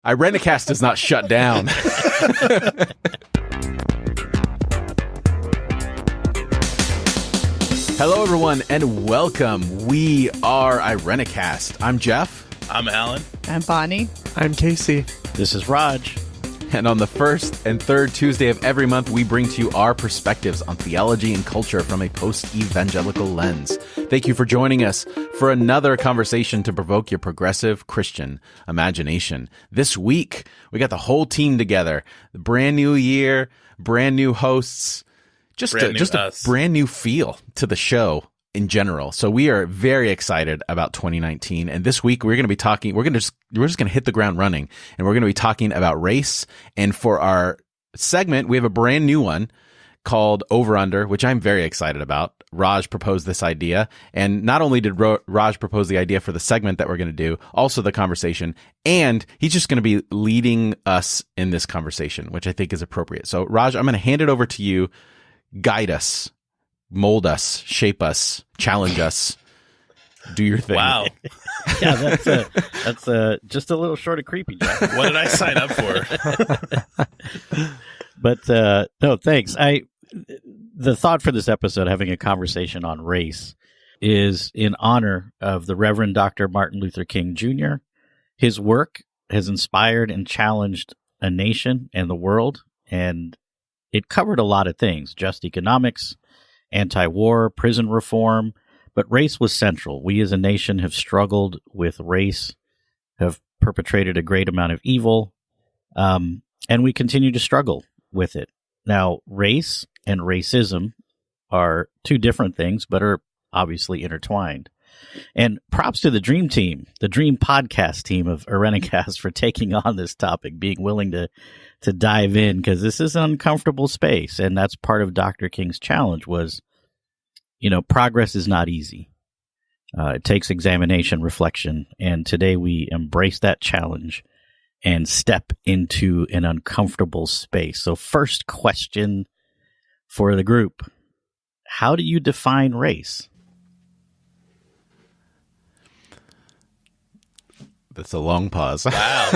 Irenicast is not shut down. Hello, everyone, and welcome. We are Irenicast. I'm Jeff. I'm Alan. I'm Bonnie. I'm Casey. This is Raj. And on the first and third Tuesday of every month, we bring to you our perspectives on theology and culture from a post-evangelical lens. Thank you for joining us for another conversation to provoke your progressive Christian imagination. This week, we got the whole team together. Brand new year, brand new hosts, just a brand new feel to the show in general. So we are very excited about 2019. And this week we're going to be talking, we're just going to hit the ground running, and we're going to be talking about race. And for our segment, we have a brand new one called Over Under, which I'm very excited about. Raj proposed this idea. And not only did Raj propose the idea for the segment that we're going to do, also the conversation, and he's just going to be leading us in this conversation, which I think is appropriate. So Raj, I'm going to hand it over to you. Guide us. Mold us, shape us, challenge us, do your thing. Wow. Yeah, that's just a little short of creepy, Jeff. What did I sign up for? But no, thanks. The thought for this episode, having a conversation on race, is in honor of the Reverend Dr. Martin Luther King Jr. His work has inspired and challenged a nation and the world, and it covered a lot of things: just economics, anti-war, prison reform, but race was central. We as a nation have struggled with race, have perpetrated a great amount of evil, and we continue to struggle with it. Now, race and racism are two different things, but are obviously intertwined. And props to the Dream Team, the Dream Podcast team of Irenicast for taking on this topic, being willing to dive in, because this is an uncomfortable space. And that's part of Dr. King's challenge was, progress is not easy. It takes examination, reflection. And today we embrace that challenge and step into an uncomfortable space. So first question for the group: how do you define race? That's a long pause. Wow.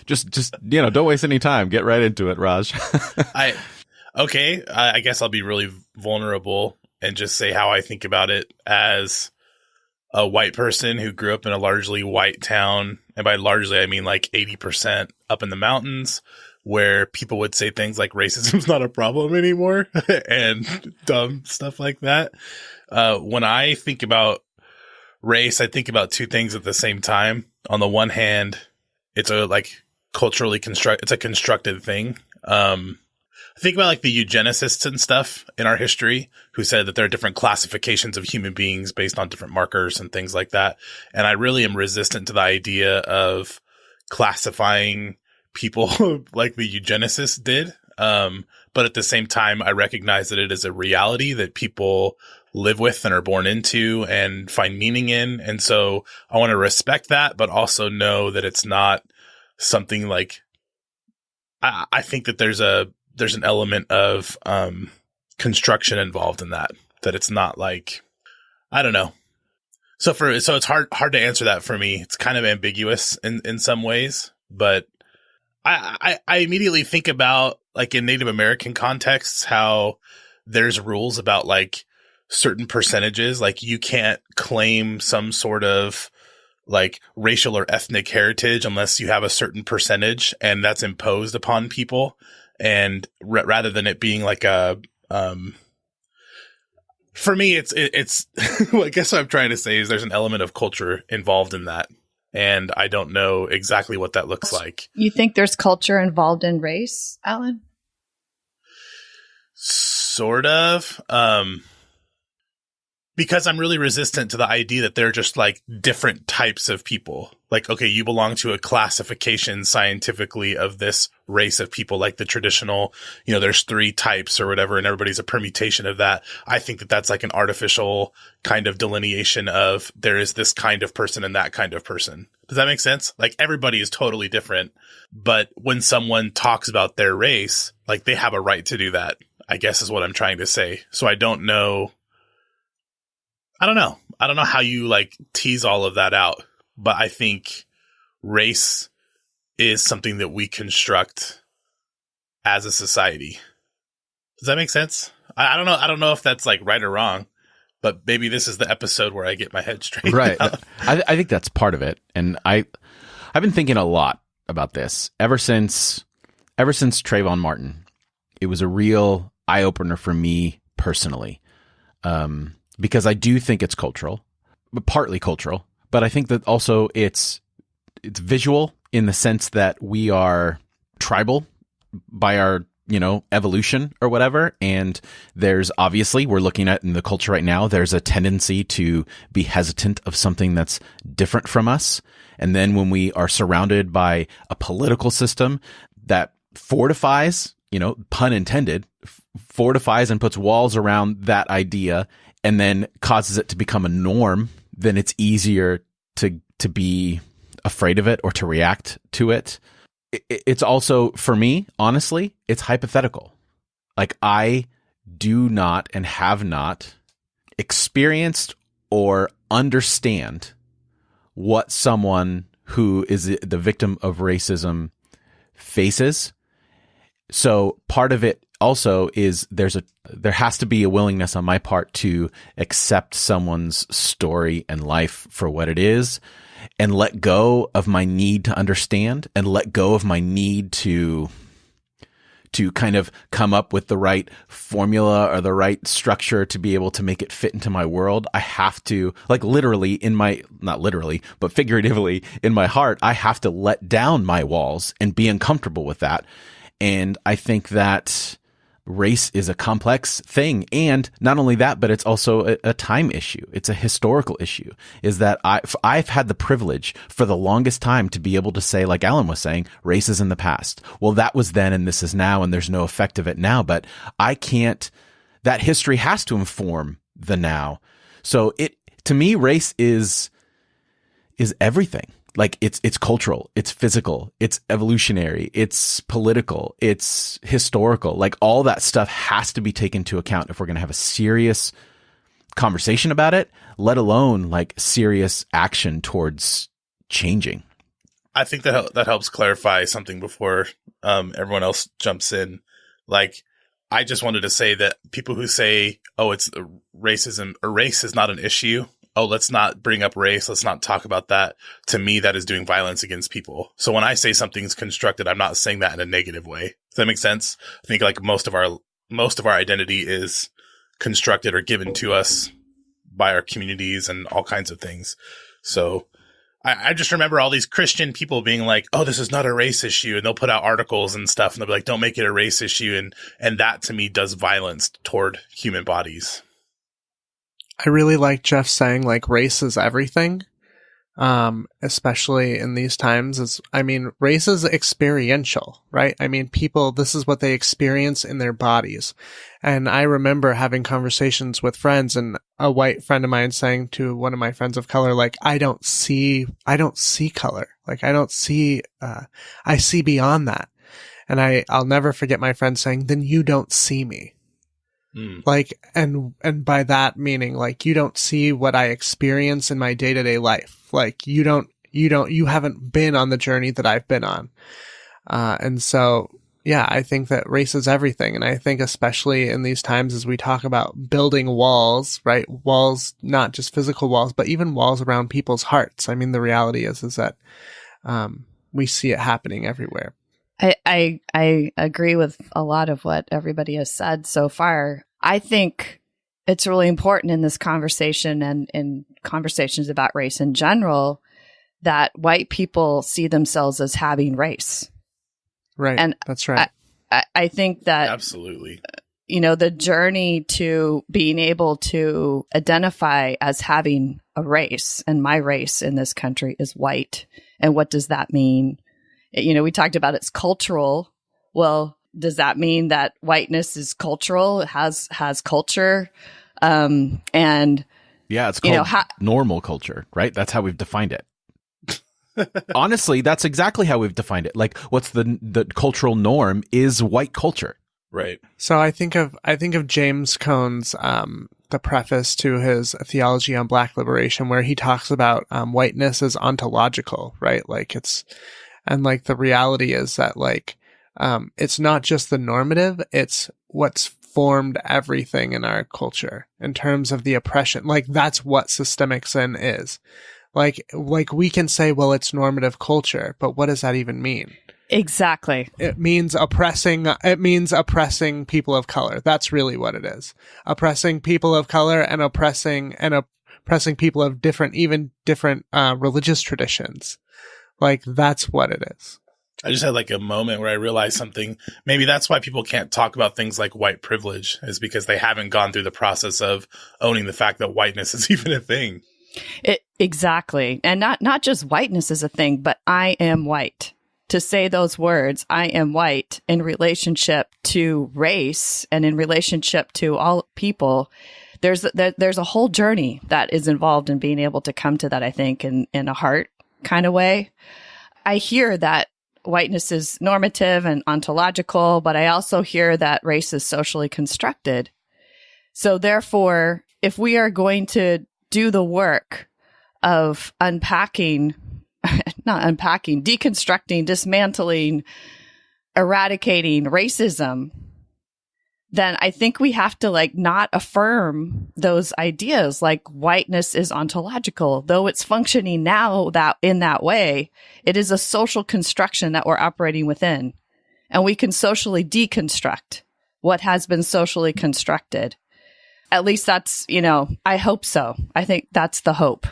just don't waste any time. Get right into it, Raj. I guess I'll be really vulnerable and just say how I think about it as a white person who grew up in a largely white town. And by largely, I mean like 80% up in the mountains, where people would say things like racism's not a problem anymore and dumb stuff like that. When I think about race, I think about two things at the same time. On the one hand, it's a it's a constructed thing. I think about like the eugenicists and stuff in our history who said that there are different classifications of human beings based on different markers and things like that. And I really am resistant to the idea of classifying people like the eugenicists did. But at the same time, I recognize that it is a reality that people live with and are born into and find meaning in. And so I want to respect that, but also know that it's not something like, I think that there's an element of construction involved in that it's not like, I don't know. So it's hard to answer that for me. It's kind of ambiguous in some ways, but I immediately think about, like, in Native American contexts, how there's rules about like certain percentages. Like, you can't claim some sort of like racial or ethnic heritage unless you have a certain percentage, and that's imposed upon people. And rather than it being like for me, it's well, I guess what I'm trying to say is there's an element of culture involved in that. And I don't know exactly what that looks like. You think there's culture involved in race, Alan? Sort of. Because I'm really resistant to the idea that they're just like different types of people. Like, okay, you belong to a classification scientifically of this race of people, like the traditional, there's 3 types or whatever, and everybody's a permutation of that. I think that that's like an artificial kind of delineation of there is this kind of person and that kind of person. Does that make sense? Like, everybody is totally different. But when someone talks about their race, like, they have a right to do that, I guess is what I'm trying to say. So I don't know. I don't know how you like tease all of that out, but I think race is something that we construct as a society. Does that make sense? I don't know. I don't know if that's like right or wrong, but maybe this is the episode where I get my head straight. Right. I think that's part of it. And I've been thinking a lot about this ever since Trayvon Martin. It was a real eye opener for me personally, because I do think it's cultural, but partly cultural. But I think that also it's visual in the sense that we are tribal by our evolution or whatever. And there's obviously, we're looking at in the culture right now, there's a tendency to be hesitant of something that's different from us. And then when we are surrounded by a political system that fortifies, pun intended, fortifies and puts walls around that idea and then causes it to become a norm, then it's easier to be afraid of it or to react to it. It's also, for me, honestly, it's hypothetical. Like, I do not and have not experienced or understand what someone who is the victim of racism faces. So part of it also is there has to be a willingness on my part to accept someone's story and life for what it is, and let go of my need to understand, and let go of my need to kind of come up with the right formula or the right structure to be able to make it fit into my world. I have to, like, literally not literally, but figuratively in my heart, I have to let down my walls and be uncomfortable with that. And I think that race is a complex thing. And not only that, but it's also a time issue. It's a historical issue, is that I've had the privilege for the longest time to be able to say, like Alan was saying, race is in the past. Well, that was then and this is now, and there's no effect of it now, but I can't, that history has to inform the now. So to me, race is everything. Like, it's cultural, it's physical, it's evolutionary, it's political, it's historical. Like, all that stuff has to be taken into account if we're going to have a serious conversation about it, let alone like serious action towards changing. I think that helps clarify something before everyone else jumps in. Like, I just wanted to say that people who say, "Oh, it's racism," or "race is not an issue," oh, let's not bring up race, let's not talk about that. To me, that is doing violence against people. So when I say something's constructed, I'm not saying that in a negative way. Does that make sense? I think like most of our identity is constructed or given to us by our communities and all kinds of things. So I just remember all these Christian people being like, "Oh, this is not a race issue," and they'll put out articles and stuff, and they'll be like, "Don't make it a race issue," and that to me does violence toward human bodies. I really like Jeff saying, like, race is everything, especially in these times. Race is experiential, right? I mean, people, this is what they experience in their bodies. And I remember having conversations with friends, and a white friend of mine saying to one of my friends of color, like, I don't see color. Like, I don't see, I see beyond that. And I'll never forget my friend saying, "Then you don't see me." Like, and by that meaning, like, you don't see what I experience in my day-to-day life. Like, you haven't been on the journey that I've been on. And so, yeah, I think that race is everything. And I think especially in these times, as we talk about building walls, right? Walls, not just physical walls, but even walls around people's hearts. I mean, the reality is that, we see it happening everywhere. I agree with a lot of what everybody has said so far. I think it's really important in this conversation and in conversations about race in general that white people see themselves as having race. Right. And that's right. I think that absolutely, the journey to being able to identify as having a race, and my race in this country is white. And what does that mean? We talked about it's cultural. Well, does that mean that whiteness is cultural? It has culture? And yeah, it's called normal culture, right? That's how we've defined it. Honestly, that's exactly how we've defined it. Like, what's the cultural norm is white culture. Right. So I think of James Cone's the preface to his Theology on Black Liberation, where he talks about whiteness as ontological, right? Like, it's And like the reality is that like, it's not just the normative, it's what's formed everything in our culture in terms of the oppression. Like that's what systemic sin is. Like we can say, well, it's normative culture, but what does that even mean? Exactly. It means oppressing people of color. That's really what it is. Oppressing people of color and oppressing people of different religious traditions. Like that's what it is. I just had like a moment where I realized something. Maybe that's why people can't talk about things like white privilege, is because they haven't gone through the process of owning the fact that whiteness is even a thing. Exactly. And not just whiteness is a thing, but I am white. To say those words, I am white, in relationship to race and in relationship to all people, there's a whole journey that is involved in being able to come to that, I think, in a heart kind of way. I hear that whiteness is normative and ontological, but I also hear that race is socially constructed. So therefore, if we are going to do the work of deconstructing, dismantling, eradicating racism, then I think we have to like not affirm those ideas like whiteness is ontological. Though it's functioning now that in that way, it is a social construction that we're operating within. And we can socially deconstruct what has been socially constructed. At least that's, I hope so. I think that's the hope.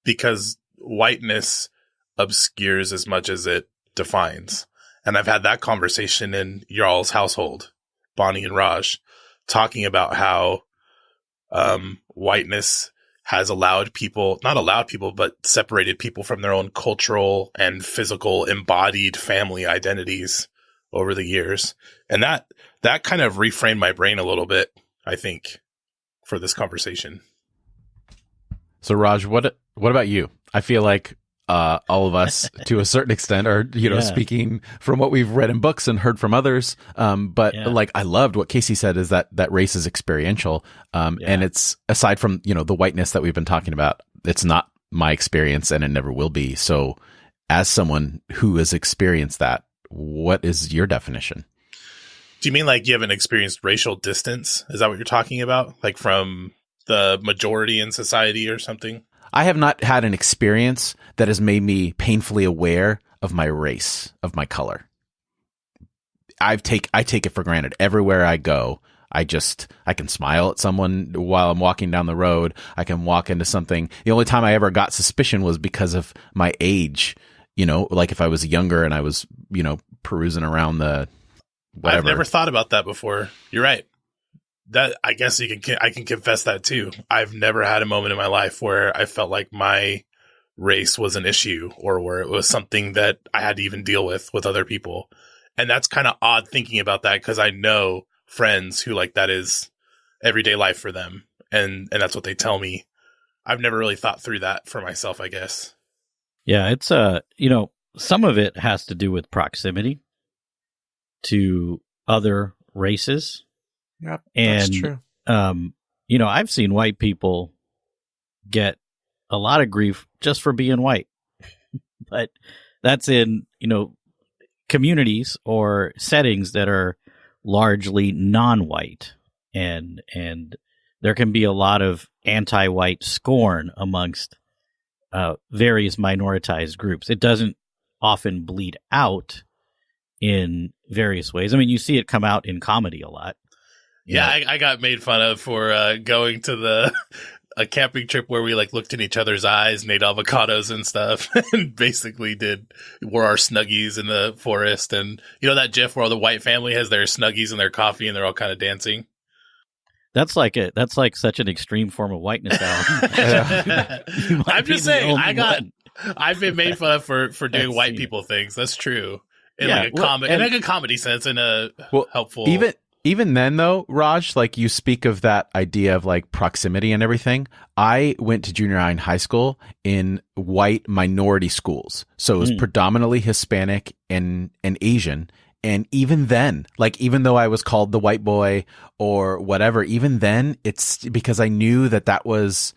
Because whiteness obscures as much as it defines. And I've had that conversation in y'all's household, Bonnie and Raj, talking about how whiteness has but separated people from their own cultural and physical embodied family identities over the years. And that kind of reframed my brain a little bit, I think, for this conversation. So Raj, what about you? I feel like all of us, to a certain extent, are speaking from what we've read in books and heard from others. Like I loved what Casey said, is that race is experiential, and it's aside from the whiteness that we've been talking about. It's not my experience, and it never will be. So, as someone who has experienced that, what is your definition? Do you mean like you haven't experienced racial distance? Is that what you're talking about? Like from the majority in society or something? I have not had an experience that has made me painfully aware of my race, of my color. I take it for granted everywhere I go. I can smile at someone while I'm walking down the road. I can walk into something. The only time I ever got suspicion was because of my age. Like if I was younger and I was, perusing around the whatever. I've never thought about that before. You're right. That I guess I can confess that too. I've never had a moment in my life where I felt like my race was an issue or where it was something that I had to even deal with other people. And that's kind of odd thinking about that, because I know friends who like that is everyday life for them. And that's what they tell me. I've never really thought through that for myself, I guess. Yeah, it's some of it has to do with proximity to other races. Yep, and, that's true. I've seen white people get a lot of grief just for being white, but that's in, communities or settings that are largely non-white, and there can be a lot of anti-white scorn amongst various minoritized groups. It doesn't often bleed out in various ways. I mean, you see it come out in comedy a lot. Yeah, I got made fun of for going to a camping trip where we like looked in each other's eyes and ate avocados and stuff, and basically wore our Snuggies in the forest. And that GIF where all the white family has their Snuggies and their coffee and they're all kind of dancing. That's like such an extreme form of whiteness, Alan. I'm just saying, I've been made fun of for doing white people things. That's true. In like a comedy sense, in a helpful. Even then, though, Raj, like you speak of that idea of like proximity and everything. I went to junior high and high school in white minority schools. So it was predominantly Hispanic and Asian. And even then, like, even though I was called the white boy or whatever, even then it's because I knew that was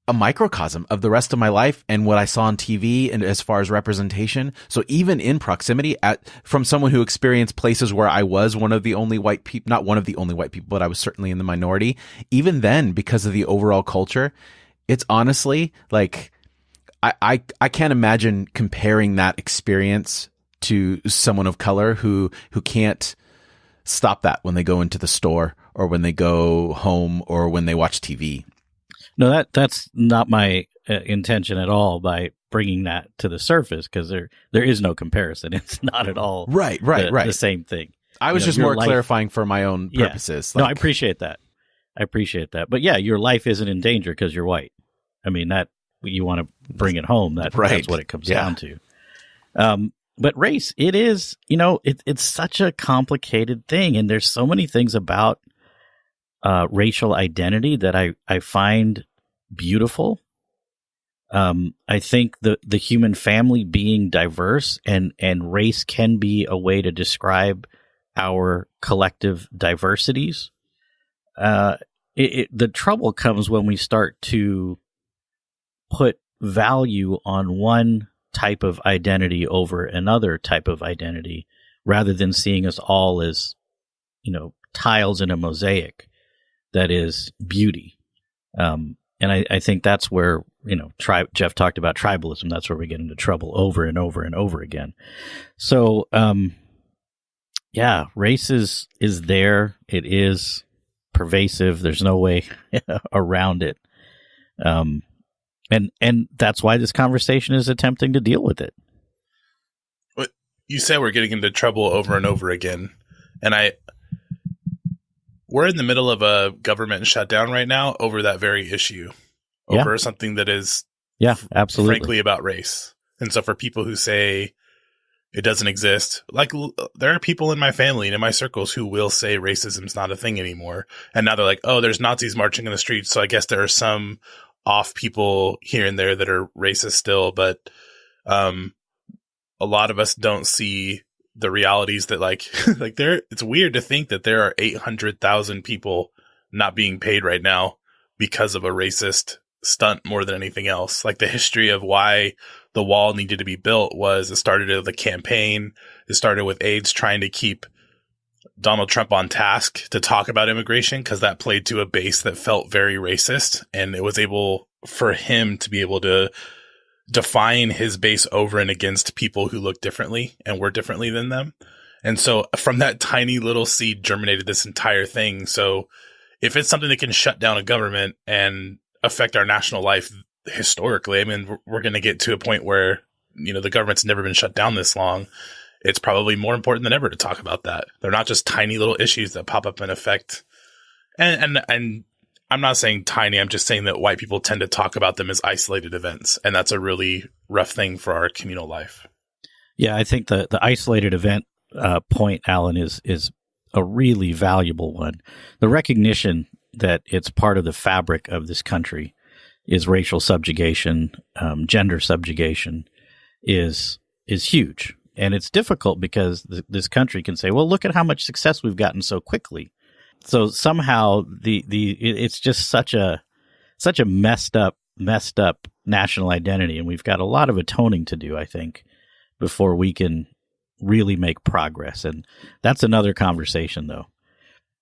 a microcosm of the rest of my life and what I saw on TV and as far as representation. So even in proximity from someone who experienced places where I was one of the only white people, not one of the only white people, but I was certainly in the minority. Even then, because of the overall culture, it's honestly like, I can't imagine comparing that experience to someone of color who can't stop that when they go into the store or when they go home or when they watch TV. No, that's not my intention at all by bringing that to the surface, because there is no comparison. It's not at all right. The same thing. I was just more clarifying for my own purposes. No, I appreciate that. But yeah, your life isn't in danger because you're white. I mean, that you want to bring it home. That's what it comes down to. But race, it is, it's such a complicated thing. And there's so many things about racial identity that I find beautiful. I think the human family being diverse and race can be a way to describe our collective diversities. The trouble comes when we start to put value on one type of identity over another type of identity, rather than seeing us all as, tiles in a mosaic that is beauty. And I think that's where, Jeff talked about tribalism. That's where we get into trouble over and over and over again. So, race is there. It is pervasive. There's no way around it. And that's why this conversation is attempting to deal with it. But you said we're getting into trouble over and over again. And we're in the middle of a government shutdown right now over that very issue, over something that is, absolutely, frankly, about race. And so for people who say it doesn't exist, like there are people in my family and in my circles who will say racism's not a thing anymore. And now they're like, oh, there's Nazis marching in the streets. So I guess there are some off people here and there that are racist still. But a lot of us don't see the realities that it's weird to think that there are 800,000 people not being paid right now because of a racist stunt more than anything else. Like the history of why the wall needed to be built it started with a campaign. It started with AIDS trying to keep Donald Trump on task to talk about immigration, because that played to a base that felt very racist, and it was able for him to be able to define his base over and against people who look differently and were differently than them. And so from that tiny little seed germinated this entire thing. So if it's something that can shut down a government and affect our national life historically, I mean, we're going to get to a point where, the government's never been shut down this long. It's probably more important than ever to talk about that. They're not just tiny little issues that pop up and affect. And I'm not saying tiny. I'm just saying that white people tend to talk about them as isolated events. And that's a really rough thing for our communal life. Yeah, I think the isolated event point, Alan, is a really valuable one. The recognition that it's part of the fabric of this country is racial subjugation, gender subjugation is huge. And it's difficult because this country can say, well, look at how much success we've gotten so quickly. So somehow it's just such a messed up national identity. And we've got a lot of atoning to do, I think, before we can really make progress. And that's another conversation, though.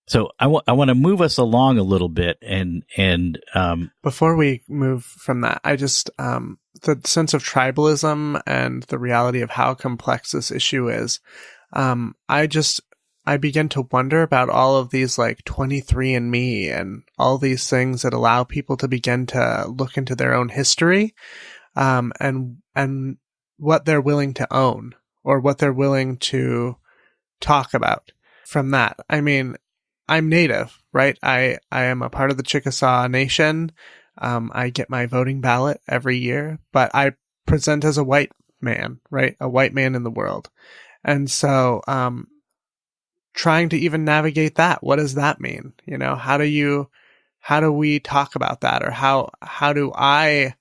So I want to move us along a little bit, and before we move from that, I just the sense of tribalism and the reality of how complex this issue is. I begin to wonder about all of these like 23andMe and all these things that allow people to begin to look into their own history, and what they're willing to own or what they're willing to talk about from that. I mean, I'm Native, right? I am a part of the Chickasaw Nation. I get my voting ballot every year, but I present as a white man, right? A white man in the world. And so, trying to even navigate that, what does that mean? How do we talk about that? Or how do I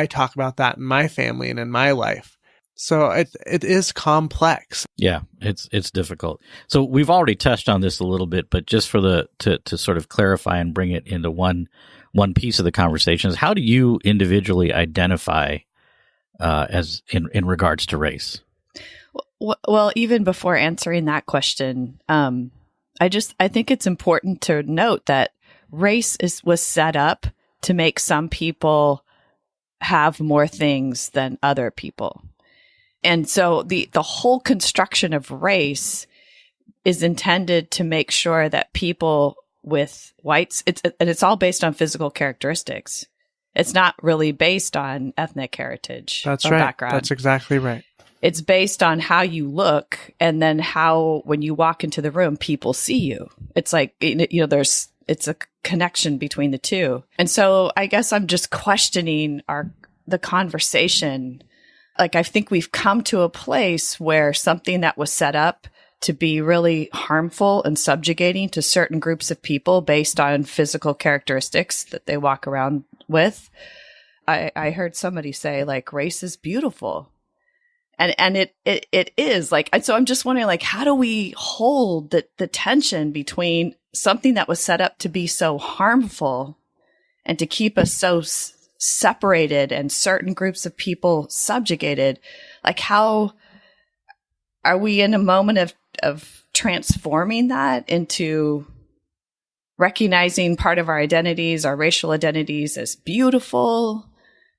talk about that in my family and in my life? So it is complex. Yeah, it's difficult. So we've already touched on this a little bit, but just for to sort of clarify and bring it into one one piece of the conversation is, how do you individually identify as in regards to race? Well, even before answering that question, I think it's important to note that race was set up to make some people have more things than other people. And so the whole construction of race is intended to make sure that people with whites, it's all based on physical characteristics. It's not really based on ethnic heritage. That's or right. background. That's exactly right. It's based on how you look, and then how, when you walk into the room, people see you. It's like, it's a connection between the two. And so I guess I'm just questioning the conversation. Like, I think we've come to a place where something that was set up to be really harmful and subjugating to certain groups of people based on physical characteristics that they walk around with. I heard somebody say, like, race is beautiful. And it is, like, and so I'm just wondering, like, how do we hold the tension between something that was set up to be so harmful and to keep us so separated and certain groups of people subjugated? Like, how are we in a moment of transforming that into recognizing part of our identities, our racial identities, as beautiful?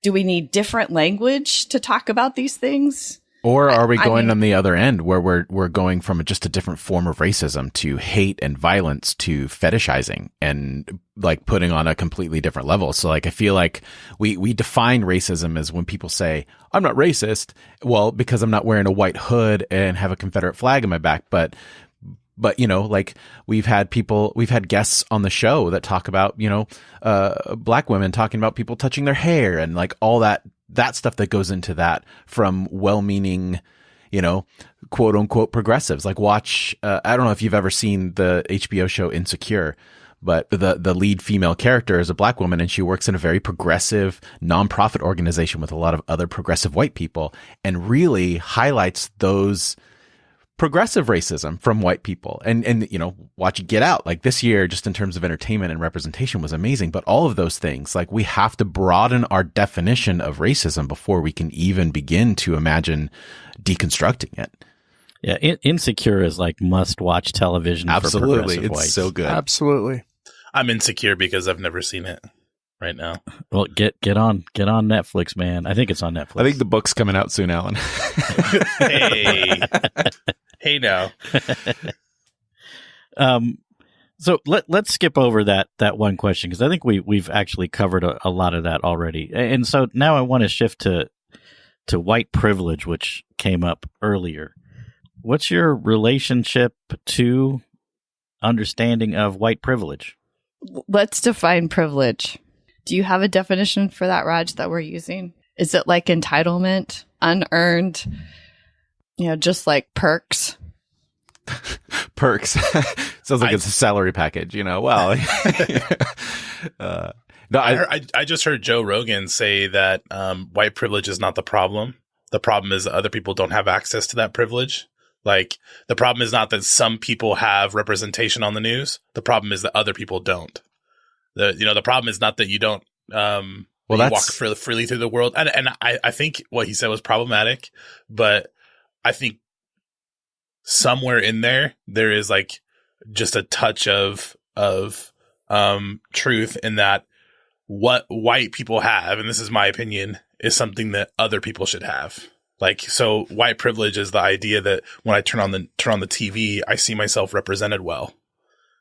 Do we need different language to talk about these things? Or are we going on the other end, where we're going from just a different form of racism to hate and violence to fetishizing and, like, putting on a completely different level? So, like, I feel like we define racism as when people say, I'm not racist, well, because I'm not wearing a white hood and have a Confederate flag in my back. But like, we've had guests on the show that talk about, black women talking about people touching their hair and, like, all that stuff that goes into that from well-meaning, quote unquote progressives. Like, watch, I don't know if you've ever seen the HBO show Insecure, but the lead female character is a black woman, and she works in a very progressive nonprofit organization with a lot of other progressive white people, and really highlights those progressive racism from white people. And watch Get Out, like, this year, just in terms of entertainment and representation, was amazing. But all of those things, like, we have to broaden our definition of racism before we can even begin to imagine deconstructing it. Yeah, Insecure is like must-watch television. Absolutely, for progressive it's whites. so good. Absolutely. I'm insecure because I've never seen it right now. Well, get on Netflix, man. I think it's on Netflix. I think the book's coming out soon, Alan. Hey now. So let's skip over that one question, because I think we've actually covered a lot of that already. And so now I want to shift to white privilege, which came up earlier. What's your relationship to understanding of white privilege? Let's define privilege. Do you have a definition for that, Raj, that we're using? Is it like entitlement, unearned, just like perks? Perks. Sounds like it's a salary package, well. No, I just heard Joe Rogan say that white privilege is not the problem. The problem is that other people don't have access to that privilege. Like, the problem is not that some people have representation on the news. The problem is that other people don't. The problem is not that you don't you walk freely through the world. And I think what he said was problematic, but I think somewhere in there is, like, just a touch of truth in that what white people have, and this is my opinion, is something that other people should have. Like, so white privilege is the idea that when I turn on the TV, I see myself represented well.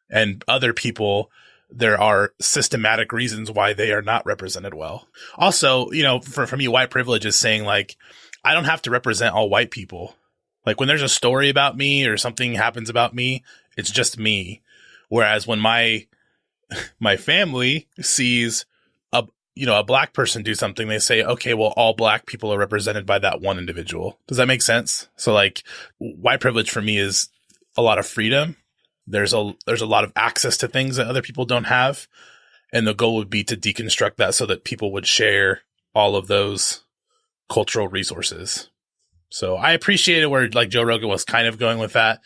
And other people, there are systematic reasons why they are not represented well. Also, for me, white privilege is saying, like, I don't have to represent all white people. Like, when there's a story about me or something happens about me, it's just me. Whereas when my family sees a black person do something, they say, okay, well, all black people are represented by that one individual. Does that make sense? So, like, white privilege for me is a lot of freedom. There's a lot of access to things that other people don't have. And the goal would be to deconstruct that so that people would share all of those cultural resources. So I appreciated where, like, Joe Rogan was kind of going with that.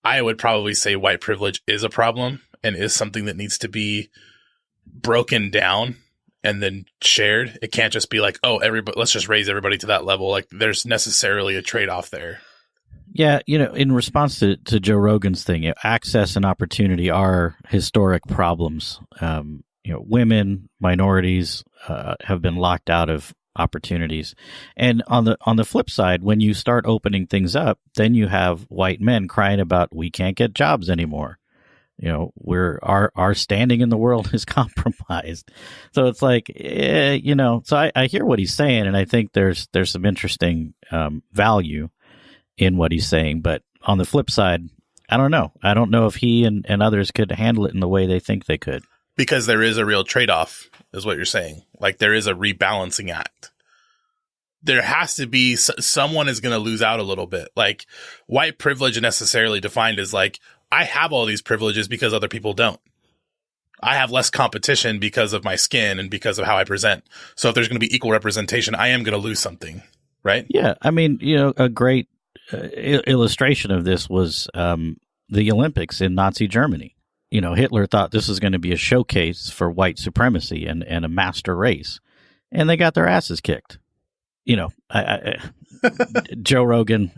I would probably say white privilege is a problem and is something that needs to be broken down and then shared. It can't just be like, oh, everybody, let's just raise everybody to that level. Like there's necessarily a trade-off there. Yeah, in response to Joe Rogan's thing, access and opportunity are historic problems. Women, minorities have been locked out of opportunities. And on the flip side, when you start opening things up, then you have white men crying about we can't get jobs anymore. Our standing in the world is compromised. So it's like, so I hear what he's saying, and I think there's some interesting value in what he's saying. But on the flip side, I don't know. I don't know if he and others could handle it in the way they think they could. Because there is a real trade-off, is what you're saying. Like there is a rebalancing act. There has to be someone is going to lose out a little bit. Like white privilege necessarily defined as like, I have all these privileges because other people don't. I have less competition because of my skin and because of how I present. So if there's going to be equal representation, I am going to lose something, right? Yeah. I mean, a great illustration of this was the Olympics in Nazi Germany. Hitler thought this was going to be a showcase for white supremacy and a master race. And they got their asses kicked. Joe Rogan,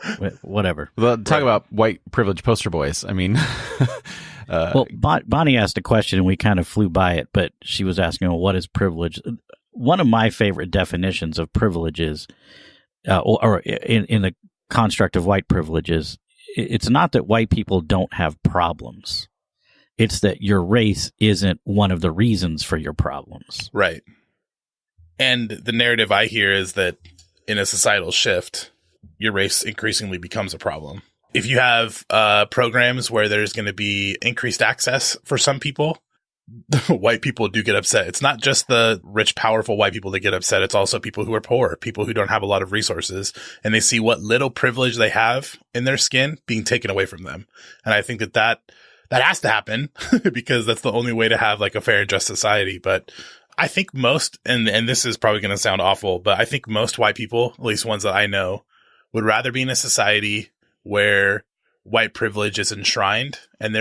whatever. Well, talk about white privilege poster boys. I mean, well, Bonnie asked a question and we kind of flew by it, but she was asking, well, what is privilege? One of my favorite definitions of privilege is, or in the construct of white privilege is, it's not that white people don't have problems. It's that your race isn't one of the reasons for your problems. Right. And the narrative I hear is that in a societal shift, your race increasingly becomes a problem. If you have programs where there's going to be increased access for some people, white people do get upset. It's not just the rich, powerful white people that get upset. It's also people who are poor, people who don't have a lot of resources, and they see what little privilege they have in their skin being taken away from them. And I think that has to happen because that's the only way to have like a fair and just society. But I think most, and this is probably going to sound awful, but I think most white people, at least ones that I know, would rather be in a society where white privilege is enshrined and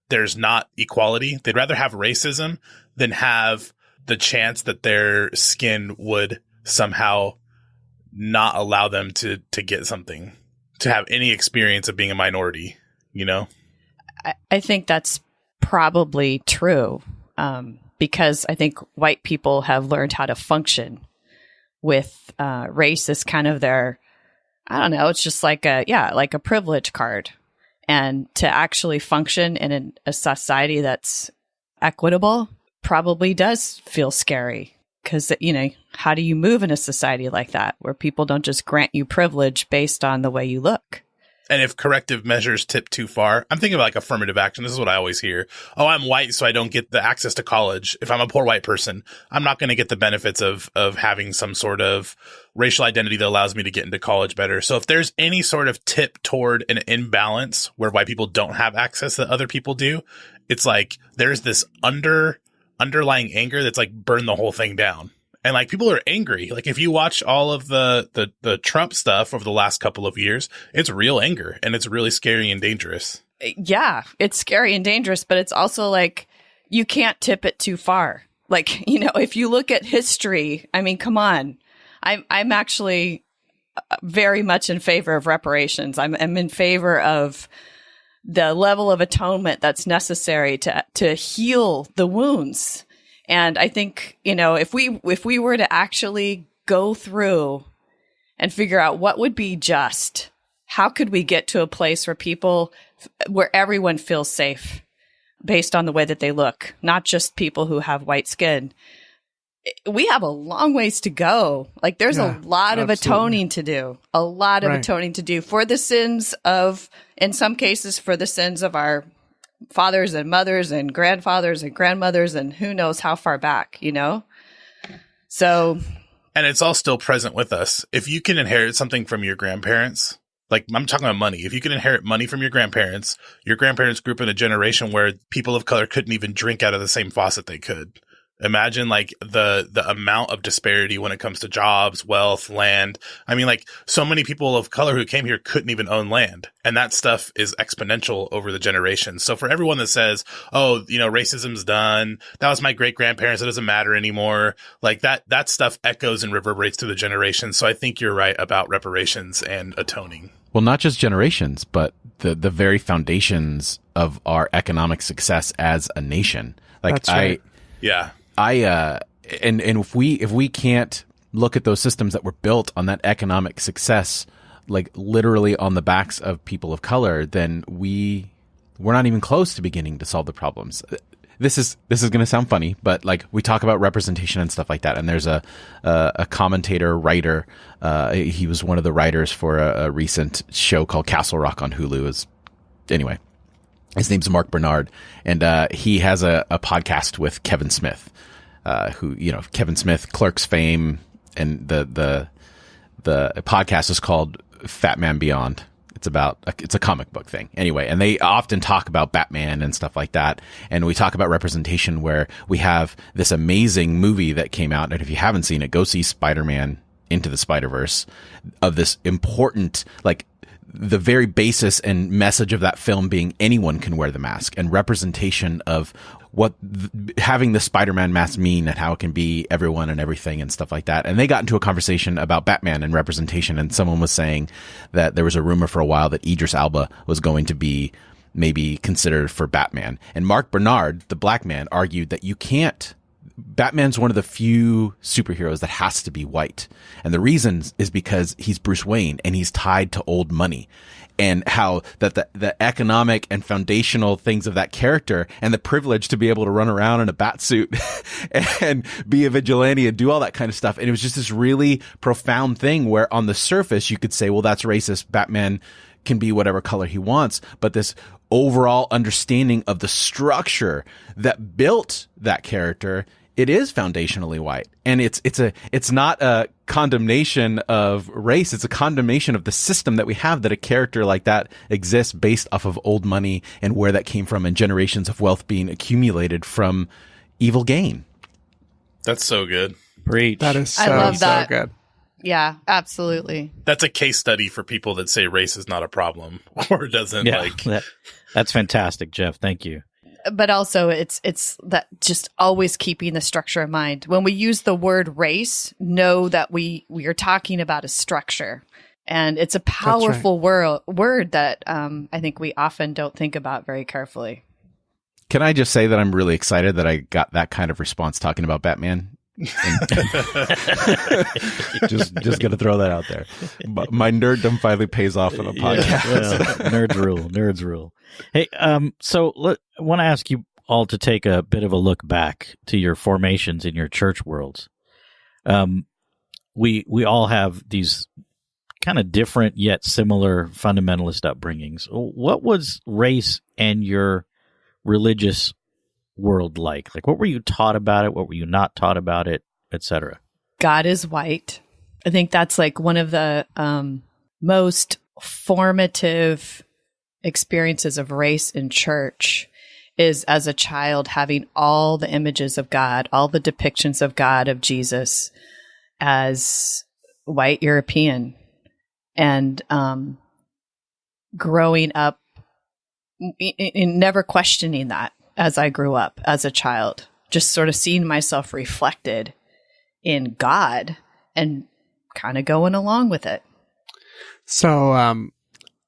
there's not equality. They'd rather have racism than have the chance that their skin would somehow not allow them to get something, to have any experience of being a minority, I think that's probably true. Because I think white people have learned how to function with race as kind of their, I don't know, it's just like a privilege card. And to actually function in a society that's equitable probably does feel scary. Because, how do you move in a society like that where people don't just grant you privilege based on the way you look? And if corrective measures tip too far, I'm thinking of like affirmative action. This is what I always hear. Oh, I'm white, so I don't get the access to college. If I'm a poor white person, I'm not going to get the benefits of having some sort of racial identity that allows me to get into college better. So if there's any sort of tip toward an imbalance where white people don't have access that other people do, it's like there's this underlying anger that's like burn the whole thing down. And like people are angry. Like if you watch all of the Trump stuff over the last couple of years, it's real anger and it's really scary and dangerous. Yeah, it's scary and dangerous, but it's also like you can't tip it too far. Like, if you look at history, I mean, come on. I'm actually very much in favor of reparations. I'm in favor of the level of atonement that's necessary to heal the wounds. And I think, if we were to actually go through and figure out what would be just, how could we get to a place where everyone feels safe based on the way that they look, not just people who have white skin. We have a long ways to go. Like there's a lot of atoning to do, atoning to do for the sins of, in some cases, for the sins of our fathers and mothers and grandfathers and grandmothers and who knows how far back, So. And it's all still present with us. If you can inherit something from your grandparents, like I'm talking about money. If you can inherit money from your grandparents grew up in a generation where people of color couldn't even drink out of the same faucet they could. Imagine like the amount of disparity when it comes to jobs, wealth, land. I mean, like so many people of color who came here couldn't even own land. And that stuff is exponential over the generations. So for everyone that says, oh, you know, racism's done, that was my great grandparents, it doesn't matter anymore. Like that stuff echoes and reverberates through the generations. So I think you're right about reparations and atoning. Well, not just generations, but the very foundations of our economic success as a nation. Like That's right. And if we can't look at those systems that were built on that economic success, like literally on the backs of people of color, then we're not even close to beginning to solve the problems. This is going to sound funny, but like we talk about representation and stuff like that. And there's a commentator, writer. He was one of the writers for a recent show called Castle Rock on Hulu. Anyway, his name's Mark Bernard, and he has a podcast with Kevin Smith, who, you know, Kevin Smith, Clerks fame, and the podcast is called Fat Man Beyond. It's a comic book thing. Anyway, and they often talk about Batman and stuff like that. And we talk about representation where we have this amazing movie that came out. And if you haven't seen it, go see Spider-Man Into the Spider-Verse, of this important, like the very basis and message of that film being anyone can wear the mask, and representation of what having the Spider-Man mask mean and how it can be everyone and everything and stuff like that. And they got into a conversation about Batman and representation, and someone was saying that there was a rumor for a while that Idris Elba was going to be maybe considered for Batman. And Mark Bernard, the black man, argued that you can't. Batman's one of the few superheroes that has to be white. And the reason is because he's Bruce Wayne and he's tied to old money, and how that the economic and foundational things of that character and the privilege to be able to run around in a bat suit and be a vigilante and do all that kind of stuff. And it was just this really profound thing where on the surface you could say, well, that's racist. Batman can be whatever color he wants. But this overall understanding of the structure that built that character, it is foundationally white. And it's not a condemnation of race. It's a condemnation of the system that we have, that a character like that exists based off of old money and where that came from, and generations of wealth being accumulated from evil gain. That's so good. Preach. That is so, I love that. so good. Yeah, absolutely. That's a case study for people that say race is not a problem or doesn't That's fantastic, Jeff. Thank you. But also it's that just always keeping the structure in mind. When we use the word race, know that we are talking about a structure, and it's a powerful word that I think we often don't think about very carefully. Can I just say that I'm really excited that I got that kind of response talking about Batman? just gonna throw that out there. But my nerddom finally pays off on a podcast. Well, nerds rule. Hey, so I want to ask you all to take a bit of a look back to your formations in your church worlds. We all have these kind of different yet similar fundamentalist upbringings. What was race and your religious world like? Like, what were you taught about it? What were you not taught about it, etc.? God is white. I think that's like one of the most formative experiences of race in church, is as a child having all the images of God, all the depictions of God, of Jesus, as white European, and growing up in never questioning that as I grew up as a child, just sort of seeing myself reflected in God and kind of going along with it. So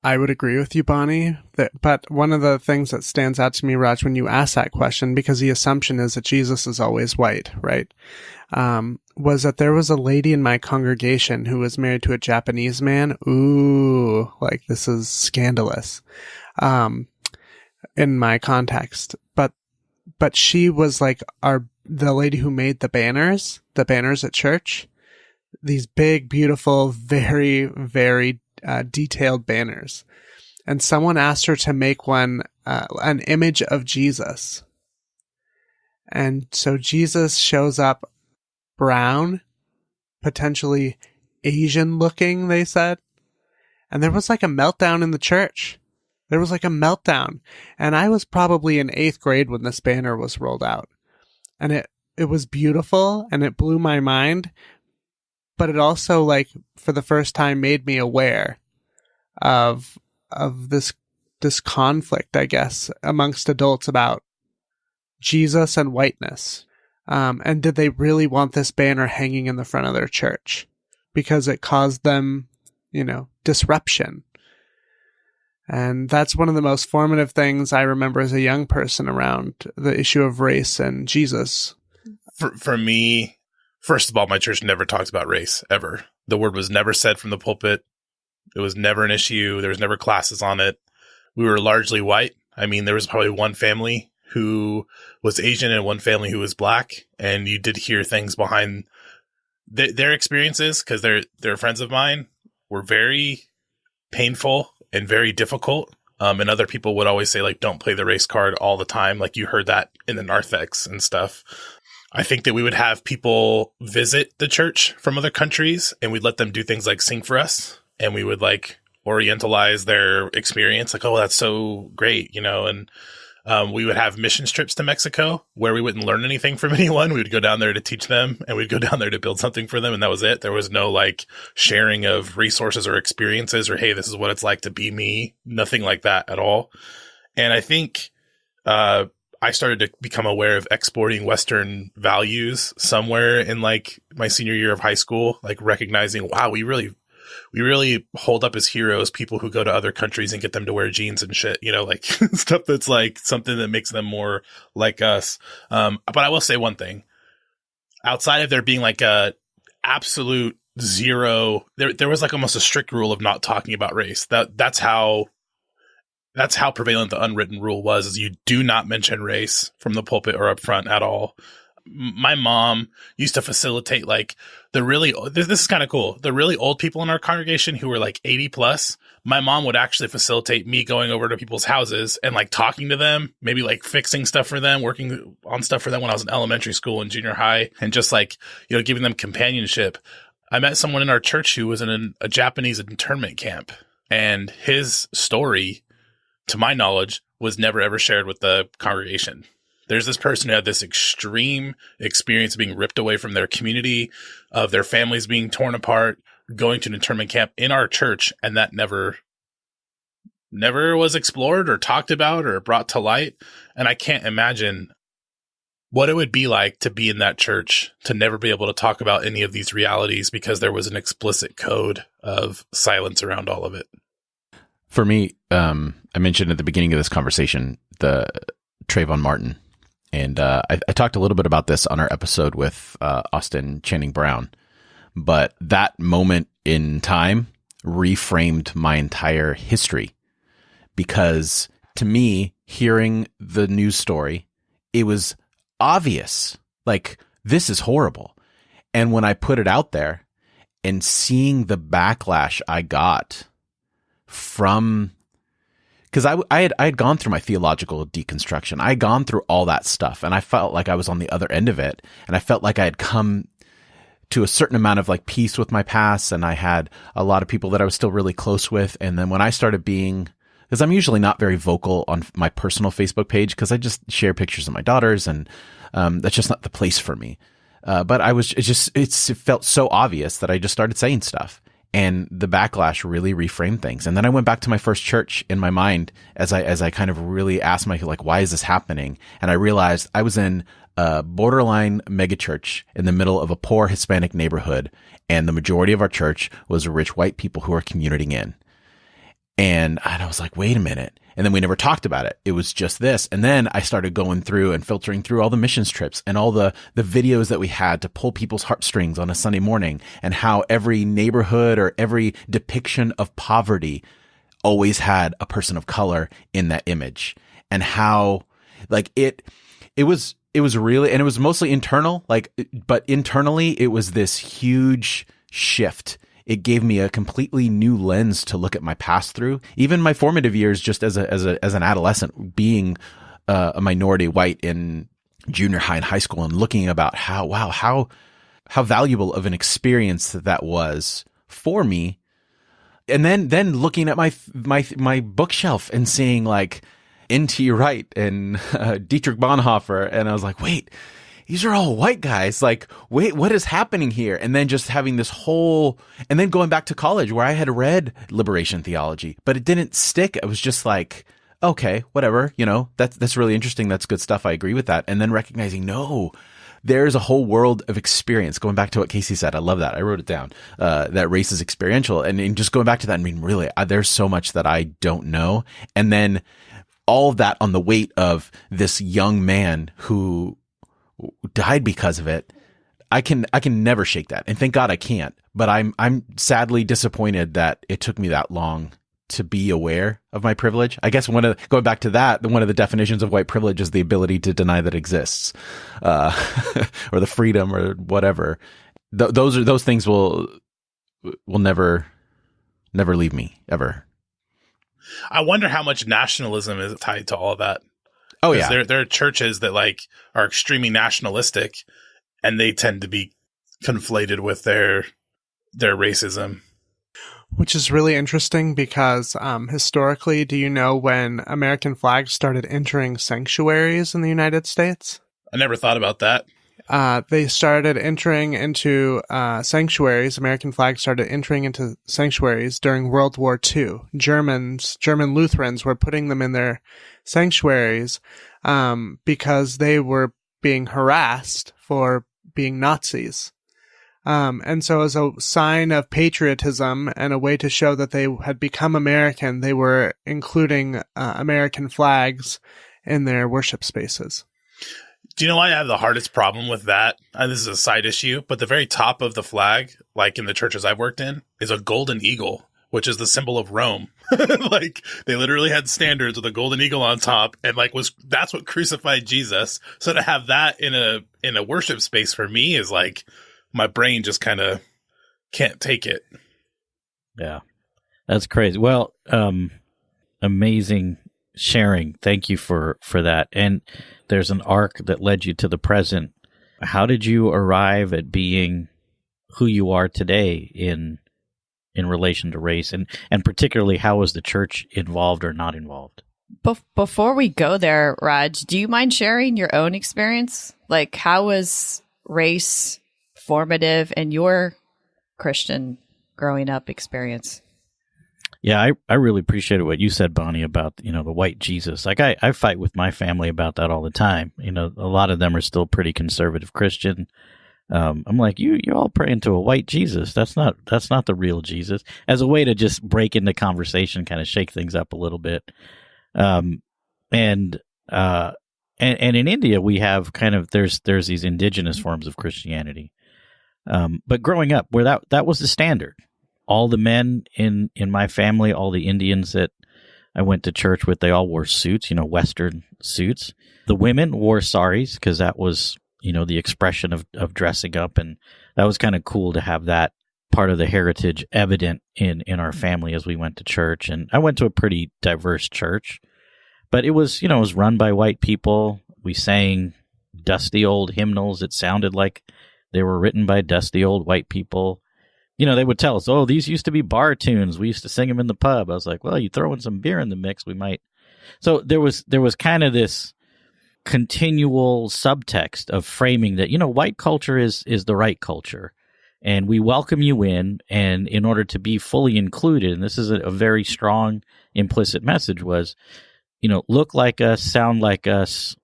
I would agree with you, Bonnie. But one of the things that stands out to me, Raj, when you ask that question, because the assumption is that Jesus is always white, right? Was that there was a lady in my congregation who was married to a Japanese man. Ooh, like this is scandalous. In my context, but she was like the lady who made the banners at church, these big, beautiful, very, very detailed banners. And someone asked her to make one, an image of Jesus. And so Jesus shows up brown, potentially Asian looking, they said. And there was like a meltdown in the church. There was like a meltdown. And I was probably in 8th grade when this banner was rolled out. And was beautiful and it blew my mind, but it also, like, for the first time made me aware of this conflict, I guess, amongst adults about Jesus and whiteness. And did they really want this banner hanging in the front of their church? Because it caused them, disruption. And that's one of the most formative things I remember as a young person around the issue of race and Jesus. For me, first of all, my church never talked about race, ever. The word was never said from the pulpit. It was never an issue. There was never classes on it. We were largely white. I mean, there was probably one family who was Asian and one family who was black. And you did hear things behind their experiences, because they're friends of mine, were very painful and very difficult. And other people would always say, like, don't play the race card all the time. Like, you heard that in the narthex and stuff. I think that we would have people visit the church from other countries, and we'd let them do things like sing for us. And we would, like, orientalize their experience. Like, oh, that's so great, and we would have mission trips to Mexico where we wouldn't learn anything from anyone. We would go down there to teach them, and we'd go down there to build something for them. And that was it. There was no, like, sharing of resources or experiences or, hey, this is what it's like to be me. Nothing like that at all. And I think I started to become aware of exporting Western values somewhere in, like, my senior year of high school, like recognizing, wow, we really hold up as heroes people who go to other countries and get them to wear jeans and shit, like stuff that's like something that makes them more like us. But I will say one thing. Outside of there being like a absolute zero, there was like almost a strict rule of not talking about race. That's how prevalent the unwritten rule was, is you do not mention race from the pulpit or up front at all. My mom used to facilitate, like, this is kind of cool. The really old people in our congregation who were like 80 plus, my mom would actually facilitate me going over to people's houses and, like, talking to them, maybe like fixing stuff for them, working on stuff for them when I was in elementary school and junior high, and just like, giving them companionship. I met someone in our church who was in a Japanese internment camp, and his story, to my knowledge, was never ever shared with the congregation. There's this person who had this extreme experience of being ripped away from their community, of their families being torn apart, going to an internment camp in our church, and that never was explored or talked about or brought to light. And I can't imagine what it would be like to be in that church, to never be able to talk about any of these realities because there was an explicit code of silence around all of it. For me, I mentioned at the beginning of this conversation, the Trayvon Martin. And I talked a little bit about this on our episode with Austin Channing Brown. But that moment in time reframed my entire history. Because to me, hearing the news story, it was obvious. Like, this is horrible. And when I put it out there and seeing the backlash I got from... Because I had gone through my theological deconstruction. I had gone through all that stuff, and I felt like I was on the other end of it. And I felt like I had come to a certain amount of, like, peace with my past, and I had a lot of people that I was still really close with. And then when I started being, because I'm usually not very vocal on my personal Facebook page, because I just share pictures of my daughters, and that's just not the place for me. But it felt so obvious that I just started saying stuff. And the backlash really reframed things. And then I went back to my first church in my mind as I kind of really asked myself, like, why is this happening? And I realized I was in a borderline megachurch in the middle of a poor Hispanic neighborhood. And the majority of our church was rich white people who were commuting in. And I was like, wait a minute. And then we never talked about it. It was just this. And then I started going through and filtering through all the missions trips and all the videos that we had to pull people's heartstrings on a Sunday morning, and how every neighborhood or every depiction of poverty always had a person of color in that image, and how, like, it was really, and it was mostly internal, like, but internally it was this huge shift. It gave me a completely new lens to look at my past through, even my formative years, just as an adolescent, being a minority white in junior high and high school, and looking about how valuable of an experience that was for me. And then looking at my bookshelf and seeing, like, N.T. Wright and Dietrich Bonhoeffer, and I was like, wait, these are all white guys. Like, wait, what is happening here? And then just having this whole, and then going back to college where I had read liberation theology, but it didn't stick. It was just like, okay, whatever, that's really interesting. That's good stuff. I agree with that. And then recognizing, no, there's a whole world of experience. Going back to what Casey said, I love that. I wrote it down, that race is experiential. And just going back to that, I mean, really, there's so much that I don't know. And then all of that on the weight of this young man who died because of it. I can never shake that. And thank God I can't, but I'm sadly disappointed that it took me that long to be aware of my privilege. I guess going back to that, one of the definitions of white privilege is the ability to deny that it exists, or the freedom or whatever. Those things will never leave me ever. I wonder how much nationalism is tied to all of that. Oh yeah, there are churches that are extremely nationalistic, and they tend to be conflated with their racism. Which is really interesting because historically, do you know when American flags started entering sanctuaries in the United States? I never thought about that. They started entering into sanctuaries. American flags started entering into sanctuaries during World War II. German Lutherans were putting them in their sanctuaries because they were being harassed for being Nazis. And so as a sign of patriotism and a way to show that they had become American, they were including American flags in their worship spaces. Do you know why I have the hardest problem with that? This is a side issue, but the very top of the flag, like in the churches I've worked in, is a golden eagle, which is the symbol of Rome. They literally had standards with a golden eagle on top, and that's what crucified Jesus. So to have that in a worship space for me is like, my brain just kind of can't take it. Yeah, that's crazy. Well, amazing sharing. Thank you for that. And there's an arc that led you to the present. How did you arrive at being who you are today in relation to race? And particularly, how was the church involved or not involved? Before we go there, Raj, do you mind sharing your own experience? Like, how was race formative in your Christian growing up experience? Yeah, I really appreciated what you said, Bonnie, about, the white Jesus. Like I fight with my family about that all the time. A lot of them are still pretty conservative Christian. I'm like, you're all praying to a white Jesus. That's not the real Jesus, as a way to just break into conversation, kind of shake things up a little bit. And in India, we have kind of, there's these indigenous forms of Christianity. But growing up, where that was the standard. All the men in my family, all the Indians that I went to church with, they all wore suits, Western suits. The women wore saris because that was, the expression of dressing up. And that was kind of cool to have that part of the heritage evident in our family as we went to church. And I went to a pretty diverse church, but it was run by white people. We sang dusty old hymnals. It sounded like they were written by dusty old white people. They would tell us, oh, these used to be bar tunes. We used to sing them in the pub. I was like, well, you throw in some beer in the mix, we might. So there was kind of this continual subtext of framing that, white culture is the right culture. And we welcome you in. And in order to be fully included, and this is a very strong implicit message, was, look like us, sound like us,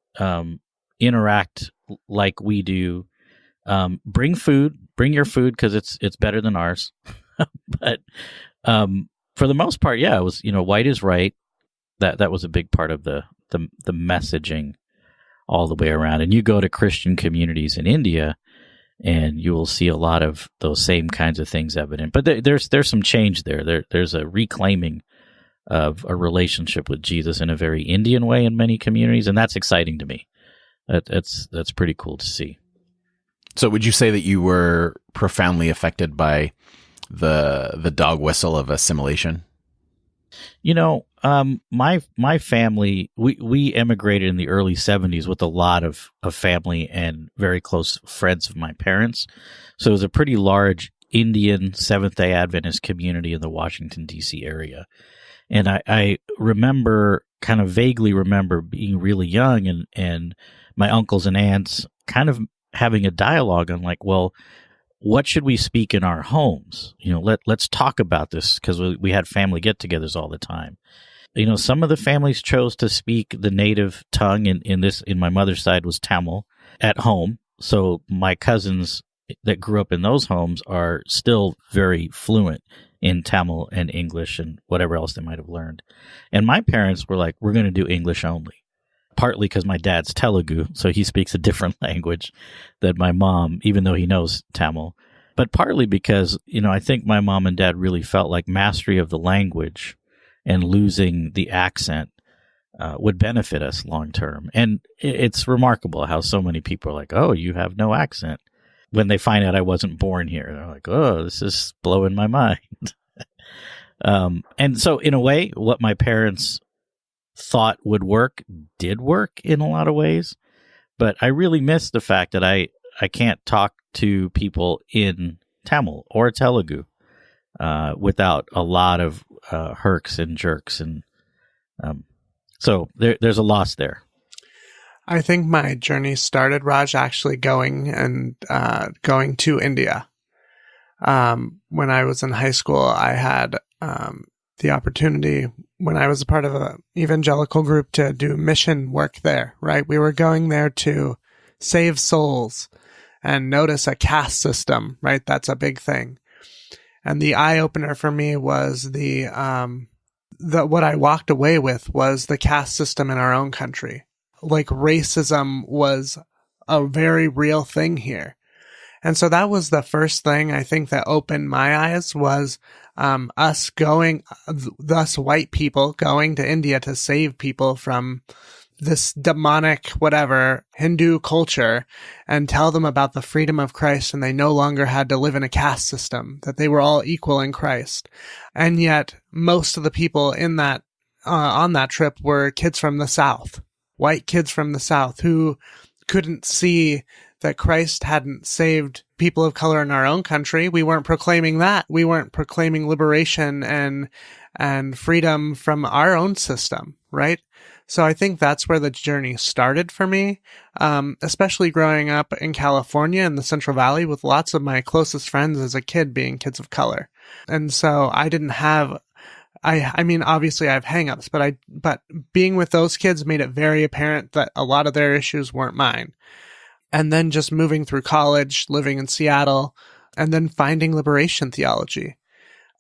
interact like we do. Bring your food because it's better than ours. But for the most part, yeah, it was, white is right. That was a big part of the messaging all the way around. And you go to Christian communities in India, and you will see a lot of those same kinds of things evident. But there's some change there. There's a reclaiming of a relationship with Jesus in a very Indian way in many communities, and that's exciting to me. That's pretty cool to see. So would you say that you were profoundly affected by the dog whistle of assimilation? My family, we immigrated in the early 70s with a lot of family and very close friends of my parents. So it was a pretty large Indian Seventh-day Adventist community in the Washington, D.C. area. And I remember kind of vaguely remember being really young and my uncles and aunts kind of having a dialogue on like, well, what should we speak in our homes? Let's talk about this, because we had family get-togethers all the time. Some of the families chose to speak the native tongue. In my mother's side was Tamil at home. So my cousins that grew up in those homes are still very fluent in Tamil and English and whatever else they might have learned. And my parents were like, we're going to do English only. Partly because my dad's Telugu, so he speaks a different language than my mom, even though he knows Tamil. But partly because, I think my mom and dad really felt like mastery of the language and losing the accent would benefit us long term. And it's remarkable how so many people are like, oh, you have no accent. When they find out I wasn't born here, they're like, oh, this is blowing my mind. And so in a way, what my parents thought would work did work in a lot of ways, but I really miss the fact that I can't talk to people in Tamil or Telugu without a lot of herks and jerks, and so there's a loss there. I think my journey started, Raj, actually going to India. When I was in high school, I had the opportunity, when I was a part of an evangelical group, to do mission work there, right? We were going there to save souls and notice a caste system, right? That's a big thing. And the eye opener for me was what I walked away with was the caste system in our own country. Like, racism was a very real thing here. And so that was the first thing I think that opened my eyes, was us white people going to India to save people from this demonic, whatever, Hindu culture, and tell them about the freedom of Christ, and they no longer had to live in a caste system, that they were all equal in Christ. And yet most of the people in that on that trip were kids from the South, white kids from the South, who couldn't see that Christ hadn't saved people of color in our own country. We weren't proclaiming that. We weren't proclaiming liberation and freedom from our own system, right? So I think that's where the journey started for me, especially growing up in California in the Central Valley with lots of my closest friends as a kid being kids of color. And so I didn't have, I mean, obviously I have hangups, but being with those kids made it very apparent that a lot of their issues weren't mine. And then just moving through college, living in Seattle, and then finding liberation theology.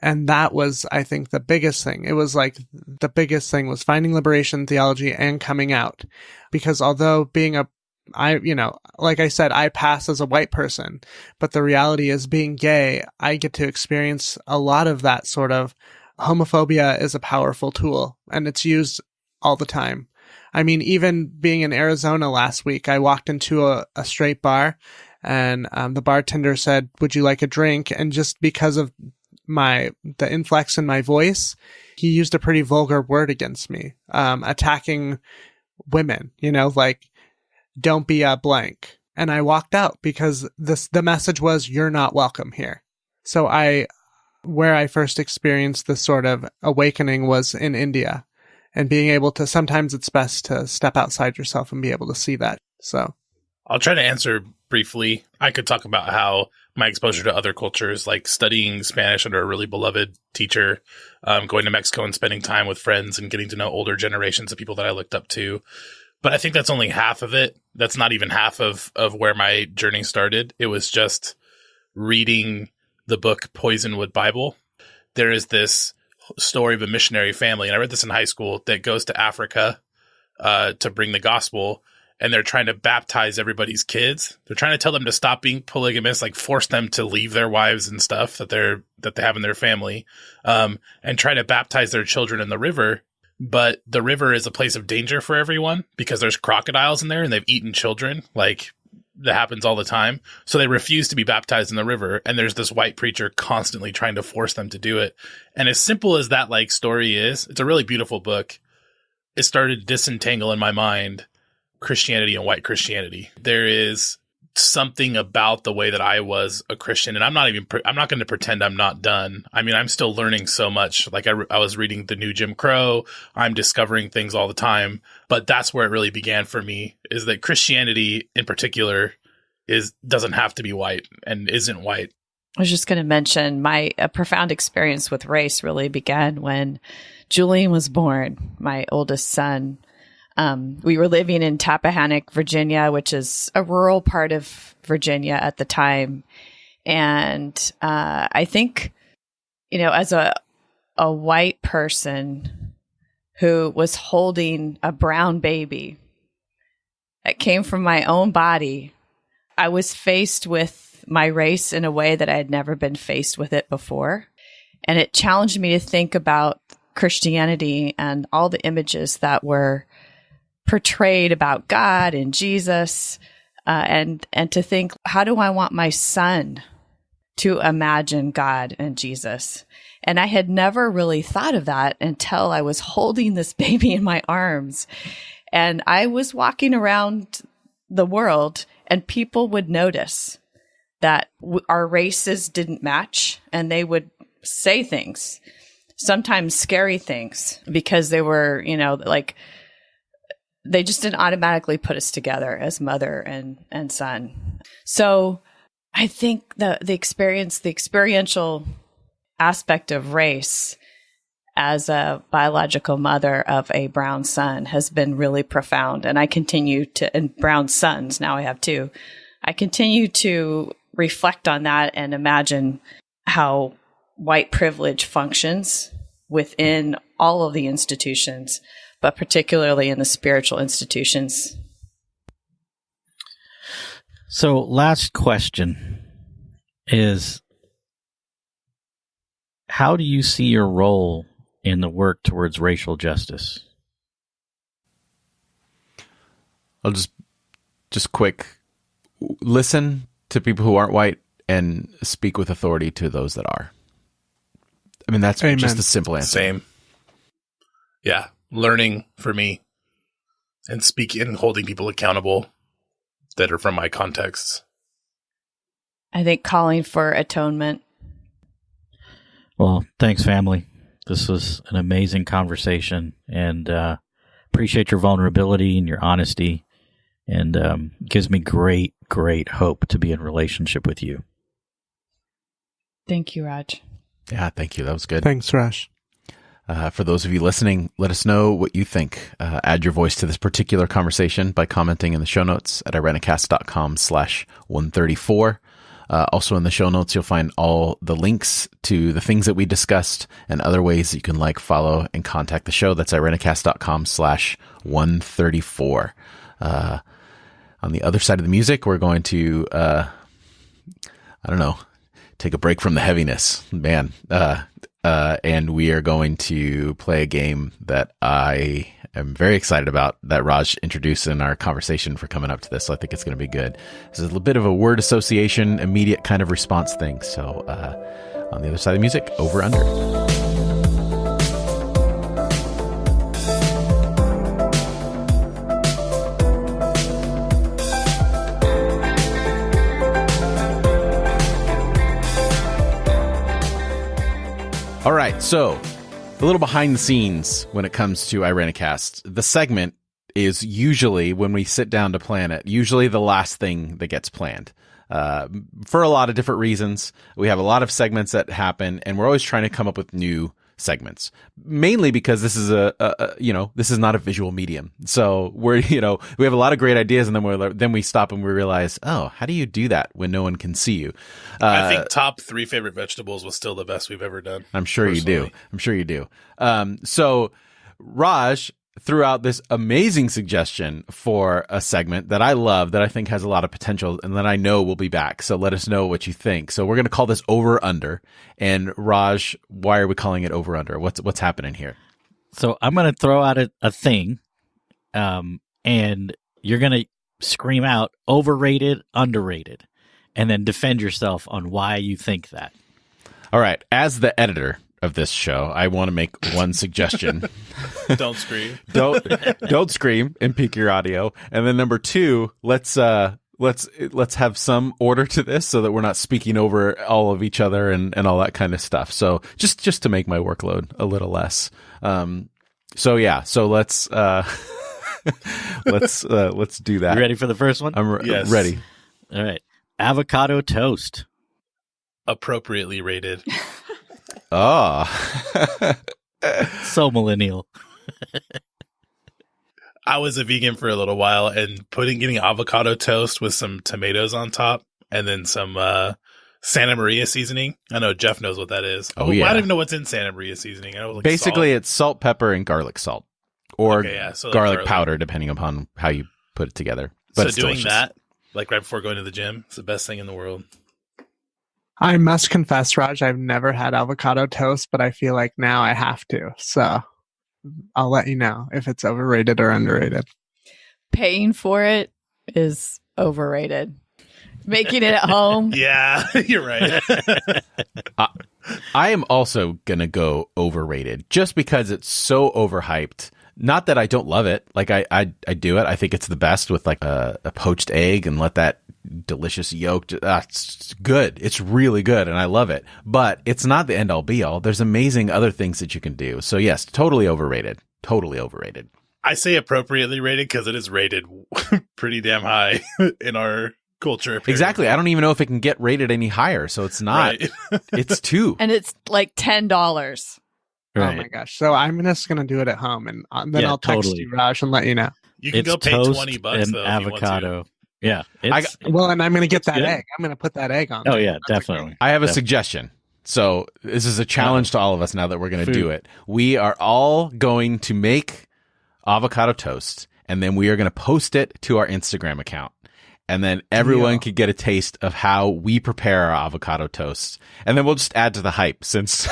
And that was, I think, the biggest thing. It was like the biggest thing was finding liberation theology and coming out. Because although like I said, I pass as a white person, but the reality is, being gay, I get to experience a lot of that sort of homophobia is a powerful tool, and it's used all the time. I mean, even being in Arizona last week, I walked into a straight bar, and the bartender said, "Would you like a drink?" And just because of the inflex in my voice, he used a pretty vulgar word against me, attacking women, like, "Don't be a blank." And I walked out because the message was, "You're not welcome here." So where I first experienced this sort of awakening was in India. And being able to, sometimes it's best to step outside yourself and be able to see that. So I'll try to answer briefly. I could talk about how my exposure to other cultures, like studying Spanish under a really beloved teacher, going to Mexico and spending time with friends and getting to know older generations of people that I looked up to. But I think that's only half of it. That's not even half of where my journey started. It was just reading the book Poisonwood Bible. There is this story of a missionary family, and I read this in high school, that goes to Africa to bring the gospel, and they're trying to baptize everybody's kids. They're trying to tell them to stop being polygamous, like force them to leave their wives and stuff that they have in their family, and try to baptize their children in the river. But the river is a place of danger for everyone because there's crocodiles in there and they've eaten children. Like, that happens all the time. So they refuse to be baptized in the river. And there's this white preacher constantly trying to force them to do it. And as simple as that story is, it's a really beautiful book. It started to disentangle in my mind Christianity and white Christianity. There is something about the way that I was a Christian, and I'm not going to pretend I'm not done. I mean, I'm still learning so much. Like I was reading the new Jim Crow. I'm discovering things all the time, but that's where it really began for me, is that Christianity in particular doesn't have to be white and isn't white. I was just going to mention a profound experience with race really began when Julian was born, my oldest son. We were living in Tappahannock, Virginia, which is a rural part of Virginia at the time. And I think, as a white person who was holding a brown baby that came from my own body, I was faced with my race in a way that I had never been faced with it before. And it challenged me to think about Christianity and all the images that were portrayed about God and Jesus, and to think, how do I want my son to imagine God and Jesus? And I had never really thought of that until I was holding this baby in my arms. And I was walking around the world and people would notice that our races didn't match, and they would say things, sometimes scary things, because they were, they just didn't automatically put us together as mother and son. So I think the experiential aspect of race as a biological mother of a brown son has been really profound. And I continue to, and brown sons, now I have two, I continue to reflect on that and imagine how white privilege functions within all of the institutions, but particularly in the spiritual institutions. So, last question is, how do you see your role in the work towards racial justice? I'll just quick, listen to people who aren't white and speak with authority to those that are. I mean, that's just a simple answer. Same. Yeah. Learning for me and speaking and holding people accountable that are from my contexts. I think calling for atonement. Well, thanks, family. This was an amazing conversation, and appreciate your vulnerability and your honesty, and gives me great, great hope to be in relationship with you. Thank you, Raj. Yeah, thank you. That was good. Thanks, Raj. For those of you listening, let us know what you think. Add your voice to this particular conversation by commenting in the show notes at irenicast.com/134. Also in the show notes, you'll find all the links to the things that we discussed and other ways that you can follow, and contact the show. That's irenicast.com/134. On the other side of the music, we're going to, take a break from the heaviness, man. And we are going to play a game that I am very excited about, that Raj introduced in our conversation for coming up to this. So I think it's going to be good. This is a little bit of a word association, immediate kind of response thing. So on the other side of the music, over under. All right, so a little behind the scenes when it comes to Irenicast. The segment is usually, when we sit down to plan it, usually the last thing that gets planned. For a lot of different reasons. We have a lot of segments that happen, and we're always trying to come up with new segments, mainly because this is this is not a visual medium. So we have a lot of great ideas, and then we stop and we realize, oh, how do you do that when no one can see you? I think top 3 favorite vegetables was still the best we've ever done. I'm sure you do. So Raj threw out this amazing suggestion for a segment that I love, that I think has a lot of potential, and that I know will be back. So let us know what you think. So we're going to call this Over Under. And Raj, why are we calling it Over Under? What's happening here? So I'm going to throw out a thing, and you're going to scream out overrated, underrated, and then defend yourself on why you think that. All right. As the editor of this show, I want to make one suggestion. Don't scream. Don't scream and peak your audio. And then number 2, let's let's have some order to this so that we're not speaking over all of each other and all that kind of stuff. So just to make my workload a little less. So let's let's do that. You ready for the first one? I'm Yes. ready. All right. Avocado toast. Appropriately rated. Oh. So millennial. I was a vegan for a little while, and getting avocado toast with some tomatoes on top and then some Santa Maria seasoning. I know Jeff knows what that is. Oh, yeah. I don't even know what's in Santa Maria seasoning. I know, like, Basically, salt. it's salt, pepper, and garlic salt, or So like garlic powder, depending upon how you put it together. But So it's doing delicious. that, like right before going to the gym, it's the best thing in the world. I must confess, Raj, I've never had avocado toast, but I feel like now I have to. So I'll let you know if it's overrated or underrated. Paying for it is overrated. Making it at home. Yeah, you're right. I am also gonna go overrated just because it's so overhyped. Not that I don't love it. Like I do it. I think it's the best with like a poached egg and let that delicious yolk. It's good. It's really good, and I love it. But it's not the end all be all. There's amazing other things that you can do. So yes, totally overrated. Totally overrated. I say appropriately rated because it is rated pretty damn high in our culture. Apparently. Exactly. I don't even know if it can get rated any higher. So it's not. Right. It's 2. And it's like $10. Oh my gosh. So I'm just going to do it at home and then Yeah, I'll text totally. you, Raj, and let you know. You can It's go pay toast $20 and though, if you want to. avocado. Yeah. It's, Well, and I'm going to get that good. egg. I'm going to put that egg on. Oh, there. yeah, That's definitely. I have a Definitely. suggestion. So this is a challenge to all of us now that we're going to do Food. it. We are all going to make avocado toast, and then we are going to post it to our Instagram account. And then everyone Deal. could get a taste of how we prepare our avocado toast. And then we'll just add to the hype since,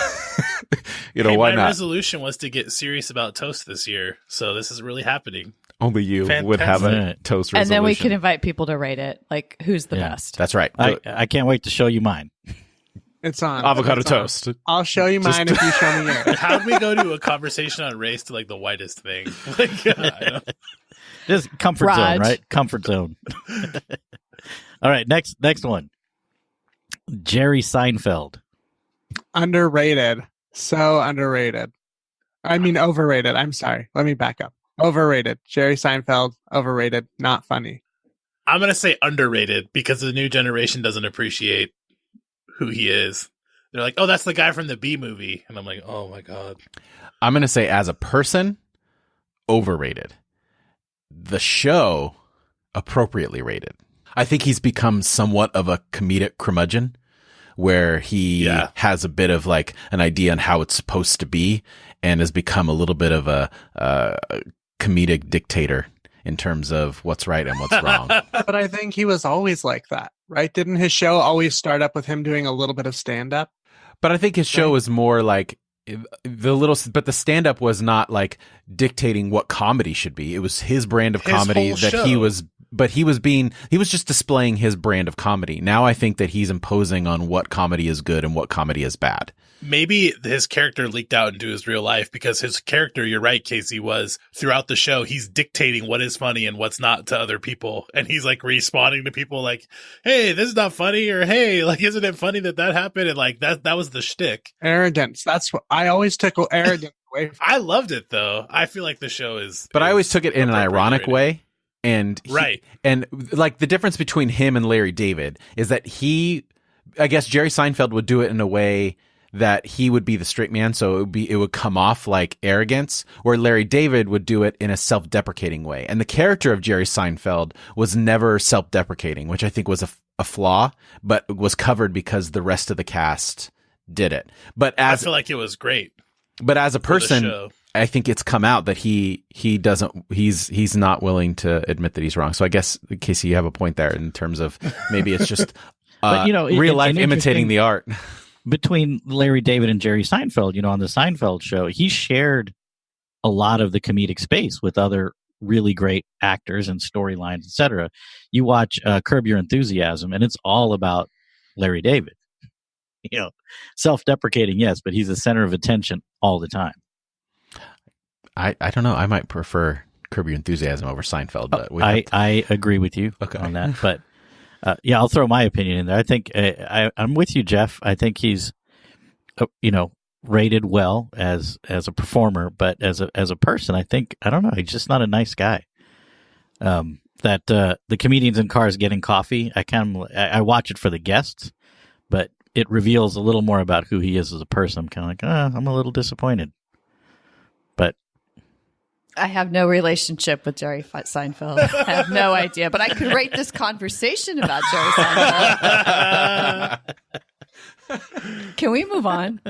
Hey, why my not? resolution was to get serious about toast this year, so this is really happening. Only you would have a Fantastic. toast And resolution. then we can invite people to rate it. Like, who's the Yeah. best? That's right. I can't wait to show you mine. It's on. avocado It's on. toast. I'll show you mine if you show me yours. How did we go to a conversation on race to like the whitest thing? Like, I don't- Just comfort Raj. zone, right? Comfort zone. All right, next one. Jerry Seinfeld. Underrated. So underrated. I mean, overrated. I'm sorry. Let me back up. Overrated. Jerry Seinfeld, overrated. Not funny. I'm gonna say underrated because the new generation doesn't appreciate who he is. They're like, "Oh, that's the guy from the B movie," and I'm like, "Oh my god." I'm going to say as a person, overrated. The show, appropriately rated. I think he's become somewhat of a comedic curmudgeon where he has a bit of like an idea on how it's supposed to be and has become a little bit of a comedic dictator in terms of what's right and what's wrong. But I think he was always like that, right? Didn't his show always start up with him doing a little bit of stand-up? But I think his show was more like but the stand-up was not like dictating what comedy should be. It was his brand of His comedy whole that show. he was just displaying his brand of comedy. Now I think that he's imposing on what comedy is good and what comedy is bad. Maybe his character leaked out into his real life because his character, you're right, Casey, was throughout the show, he's dictating what is funny and what's not to other people. And he's like responding to people like, "Hey, this is not funny," or "Hey, like, isn't it funny that happened?" And like that was the shtick. Arrogance. That's what I always took arrogance away from. I loved it though. I feel like the show is. But I always took it in an appropriately ironic rated. way. And Right. And like the difference between him and Larry David is that I guess Jerry Seinfeld would do it in a way that he would be the straight man, so it would come off like arrogance, where Larry David would do it in a self-deprecating way. And the character of Jerry Seinfeld was never self-deprecating, which I think was a flaw, but was covered because the rest of the cast did it. But I feel like it was great. But as a for the person, show. I think it's come out that he's not willing to admit that he's wrong. So I guess, Casey, you have a point there in terms of maybe it's just But, real life it's imitating the art. Between Larry David and Jerry Seinfeld, on the Seinfeld show, he shared a lot of the comedic space with other really great actors and storylines, etc. You watch Curb Your Enthusiasm, and it's all about Larry David. Self-deprecating, yes, but he's the center of attention all the time. I don't know. I might prefer Curb Your Enthusiasm over Seinfeld, but I agree with you Okay. on that. But Yeah, I'll throw my opinion in there. I think I'm with you, Jeff. I think he's, rated well as a performer, but as a person, I don't know. He's just not a nice guy. The comedians in cars getting coffee. I watch it for the guests, but it reveals a little more about who he is as a person. I'm kind of like, I'm a little disappointed. But I have no relationship with Jerry Seinfeld. I have no idea, but I could rate this conversation about Jerry Seinfeld. Can we move on?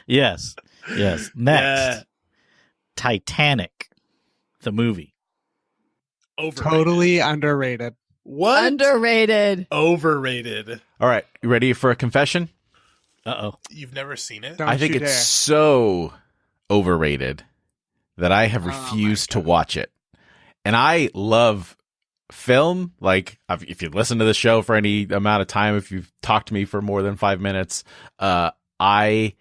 Yes. Next, yeah. Titanic, the movie. Overrated. Totally underrated. What? Underrated. Overrated. All right, you ready for a confession? Uh-oh. You've never seen it? Don't I think you it's dare. so overrated that I have refused to watch it. And I love film. Like, if you listen to the show for any amount of time, if you've talked to me for more than 5 minutes, I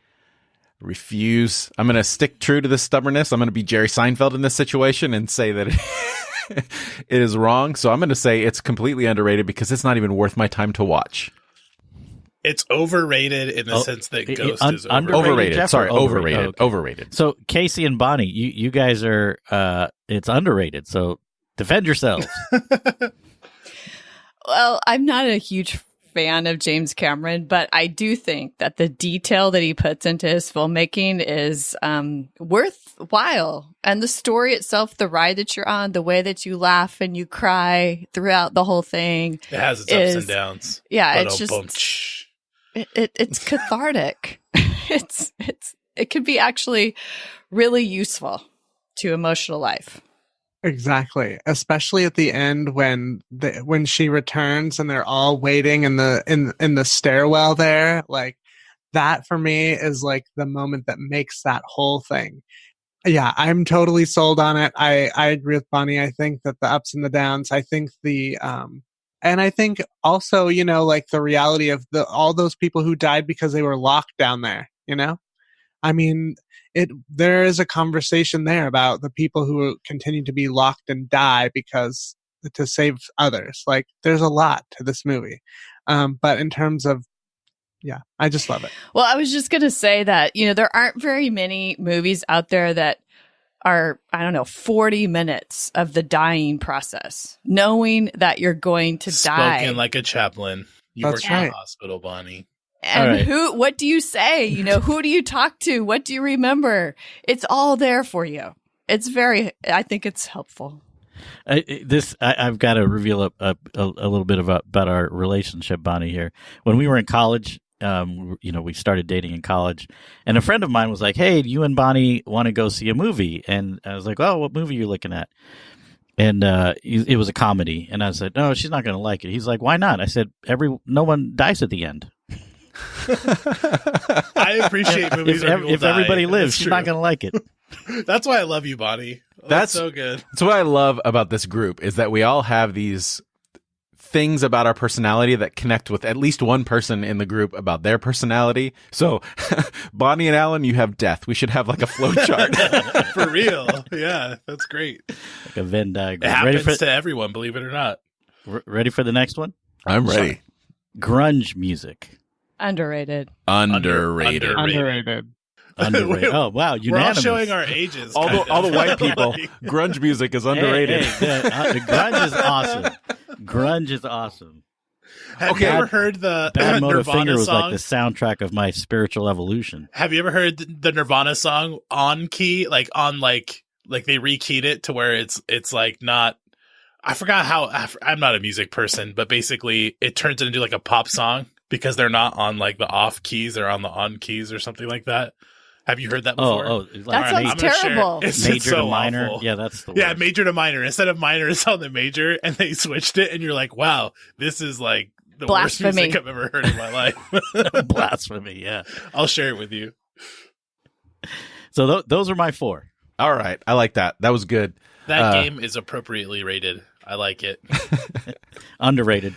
refuse. I'm going to stick true to this stubbornness. I'm going to be Jerry Seinfeld in this situation and say that it is wrong. So I'm going to say it's completely underrated because it's not even worth my time to watch. It's overrated in the sense that Ghost is overrated. Jeff, Sorry, overrated. overrated. Okay. Overrated. So Casey and Bonnie, you guys are it's underrated. So defend yourselves. Well, I'm not a huge fan of James Cameron, but I do think that the detail that he puts into his filmmaking is worthwhile. And the story itself, the ride that you're on, the way that you laugh and you cry throughout the whole thing. It has its ups and downs. Yeah, it's just it's cathartic. It can be actually really useful to emotional life. Exactly, especially at the end when she returns and they're all waiting in the stairwell there. Like, that for me is like the moment that makes that whole thing. Yeah, I'm totally sold on it. I agree with Bonnie. I think that the ups and the downs. I think and I think also, like the reality of all those people who died because they were locked down there. I mean, there is a conversation there about the people who continue to be locked and die because to save others. Like, there's a lot to this movie. But in terms of, yeah, I just love it. Well, I was just going to say that, there aren't very many movies out there that are, 40 minutes of the dying process, knowing that you're going to die. Spoken like a chaplain. You That's work in right. the hospital, Bonnie. And what do you say? Who do you talk to? What do you remember? It's all there for you. I think it's helpful. I've got to reveal a little bit about our relationship, Bonnie, here. When we were in college, we started dating in college, and a friend of mine was like, "Hey, do you and Bonnie want to go see a movie?" And I was like, "Oh, what movie are you looking at?" And it was a comedy, and I said, "No, she's not going to like it." He's like, "Why not?" I said, "No one dies at the end." I appreciate movies if everybody lives, she's not going to like it. That's why I love you, Bonnie. That's so good. That's what I love about this group, is that we all have these things about our personality that connect with at least one person in the group about their personality. So Bonnie and Alan, you have death. We should have like a flow chart. For real. Yeah, that's great. Like a Venn diagram. It happens to everyone, believe it or not. Ready for the next one? I'm ready. Grunge music. Underrated. Underrated. Oh, wow. Unanimous. We're all showing our ages. All the white people. Grunge music is underrated. Grunge is awesome. Grunge is awesome. Have you ever heard the Bad Motor Nirvana Finger was song? like the soundtrack of my spiritual evolution. Have you ever heard the Nirvana song on key? Like on like they rekeyed it to where it's like not. I forgot how. I'm not a music person, but basically it turns it into like a pop song because they're not on like the off keys; they're on the on keys or something like that. Have you heard that before? That sounds terrible. Major to minor. Awful. Yeah, that's the word. Yeah, major to minor. Instead of minor, it's on the major, and they switched it, and you're like, wow, this is like the worst music I've ever heard in my life. Blasphemy, yeah. I'll share it with you. So those are my 4. All right. I like that. That was good. That game is appropriately rated. I like it. Underrated.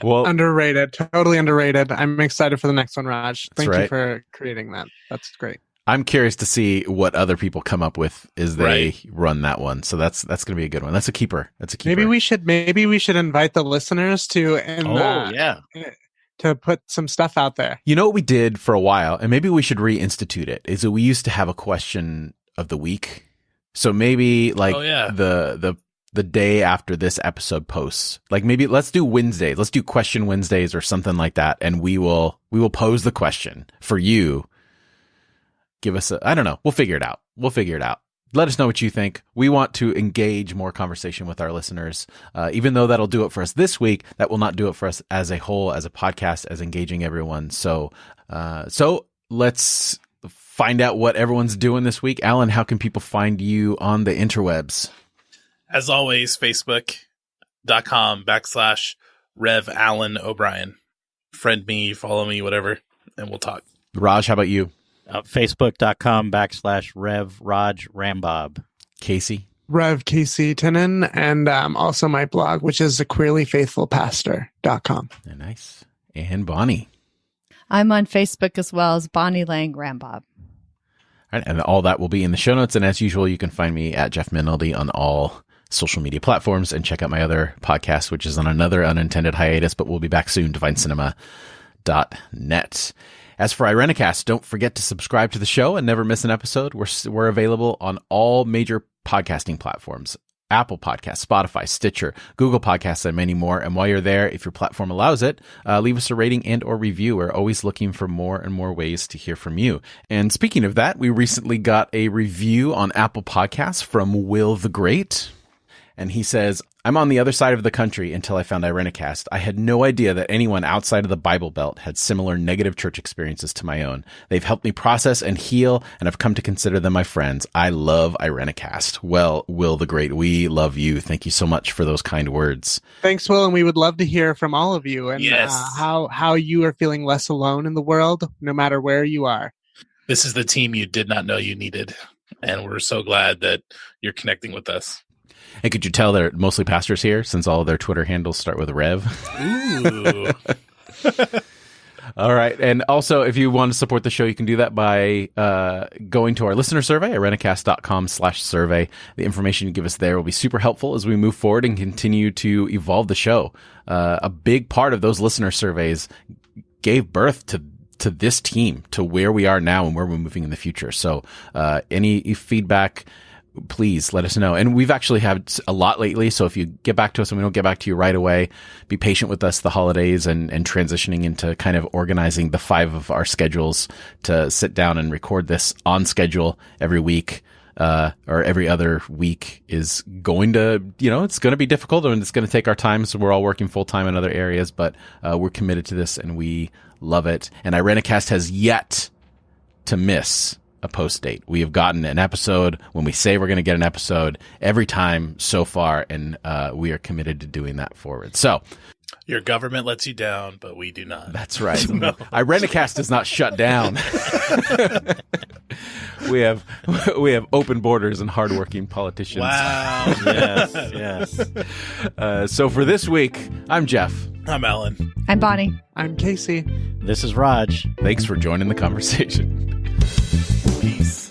Well, underrated. Totally underrated. I'm excited for the next one, Raj. Thank right. you for creating that. That's great. I'm curious to see what other people come up with as they run that one. So that's going to be a good one. That's a keeper. Maybe we should invite the listeners to to put some stuff out there. You know what we did for a while, and maybe we should reinstitute it, is that we used to have a question of the week. So maybe like the day after this episode posts, like maybe let's do Wednesdays. Let's do question Wednesdays or something like that. And we will pose the question for you. Give us I don't know. We'll figure it out. Let us know what you think. We want to engage more conversation with our listeners. Even though that'll do it for us this week, that will not do it for us as a whole, as a podcast, as engaging everyone. So let's find out what everyone's doing this week. Alan, how can people find you on the interwebs? As always, Facebook.com/Rev Alan O'Brien. Friend me, follow me, whatever, and we'll talk. Raj, how about you? Facebook.com/Rev Raj Rambob. Casey? Rev Casey Tinnen, and also my blog, which is queerlyfaithfulpastor.com. Nice. And Bonnie? I'm on Facebook as well as Bonnie Lang Rambob. All right, and all that will be in the show notes. And as usual, you can find me at Jeff Minaldi on all social media platforms, and check out my other podcast, which is on another unintended hiatus, but we'll be back soon, divinecinema.net. As for Irenicast, don't forget to subscribe to the show and never miss an episode. We're available on all major podcasting platforms: Apple Podcasts, Spotify, Stitcher, Google Podcasts, and many more. And while you're there, if your platform allows it, leave us a rating and or review. We're always looking for more and more ways to hear from you. And speaking of that, we recently got a review on Apple Podcasts from Will the Great. And he says, I'm on the other side of the country until I found Irenicast. I had no idea that anyone outside of the Bible Belt had similar negative church experiences to my own. They've helped me process and heal, and I've come to consider them my friends. I love Irenicast. Well, Will the Great, we love you. Thank you so much for those kind words. Thanks, Will, and we would love to hear from all of you and how you are feeling less alone in the world, no matter where you are. This is the team you did not know you needed, and we're so glad that you're connecting with us. And could you tell they're mostly pastors here, since all of their Twitter handles start with Rev? Ooh. All right. And also, if you want to support the show, you can do that by going to our listener survey, irenicast.com/survey. The information you give us there will be super helpful as we move forward and continue to evolve the show. A big part of those listener surveys gave birth to this team, to where we are now and where we're moving in the future. So any feedback, please let us know. And we've actually had a lot lately. So if you get back to us and we don't get back to you right away, be patient with us the holidays and transitioning into kind of organizing the 5 of our schedules to sit down and record this on schedule every week. Or every other week is going to, it's going to be difficult and it's going to take our time. So we're all working full time in other areas, but we're committed to this and we love it. And Irenicast has yet to miss a post date. We have gotten an episode when we say we're going to get an episode every time so far, and we are committed to doing that forward. So your government lets you down, but we do not. That's right. No. Irenicast is not shut down. We have open borders and hardworking politicians. Wow. Yes. So for this week, I'm Jeff. I'm Alan. I'm Bonnie. I'm Casey. This is Raj. Thanks for joining the conversation. Peace.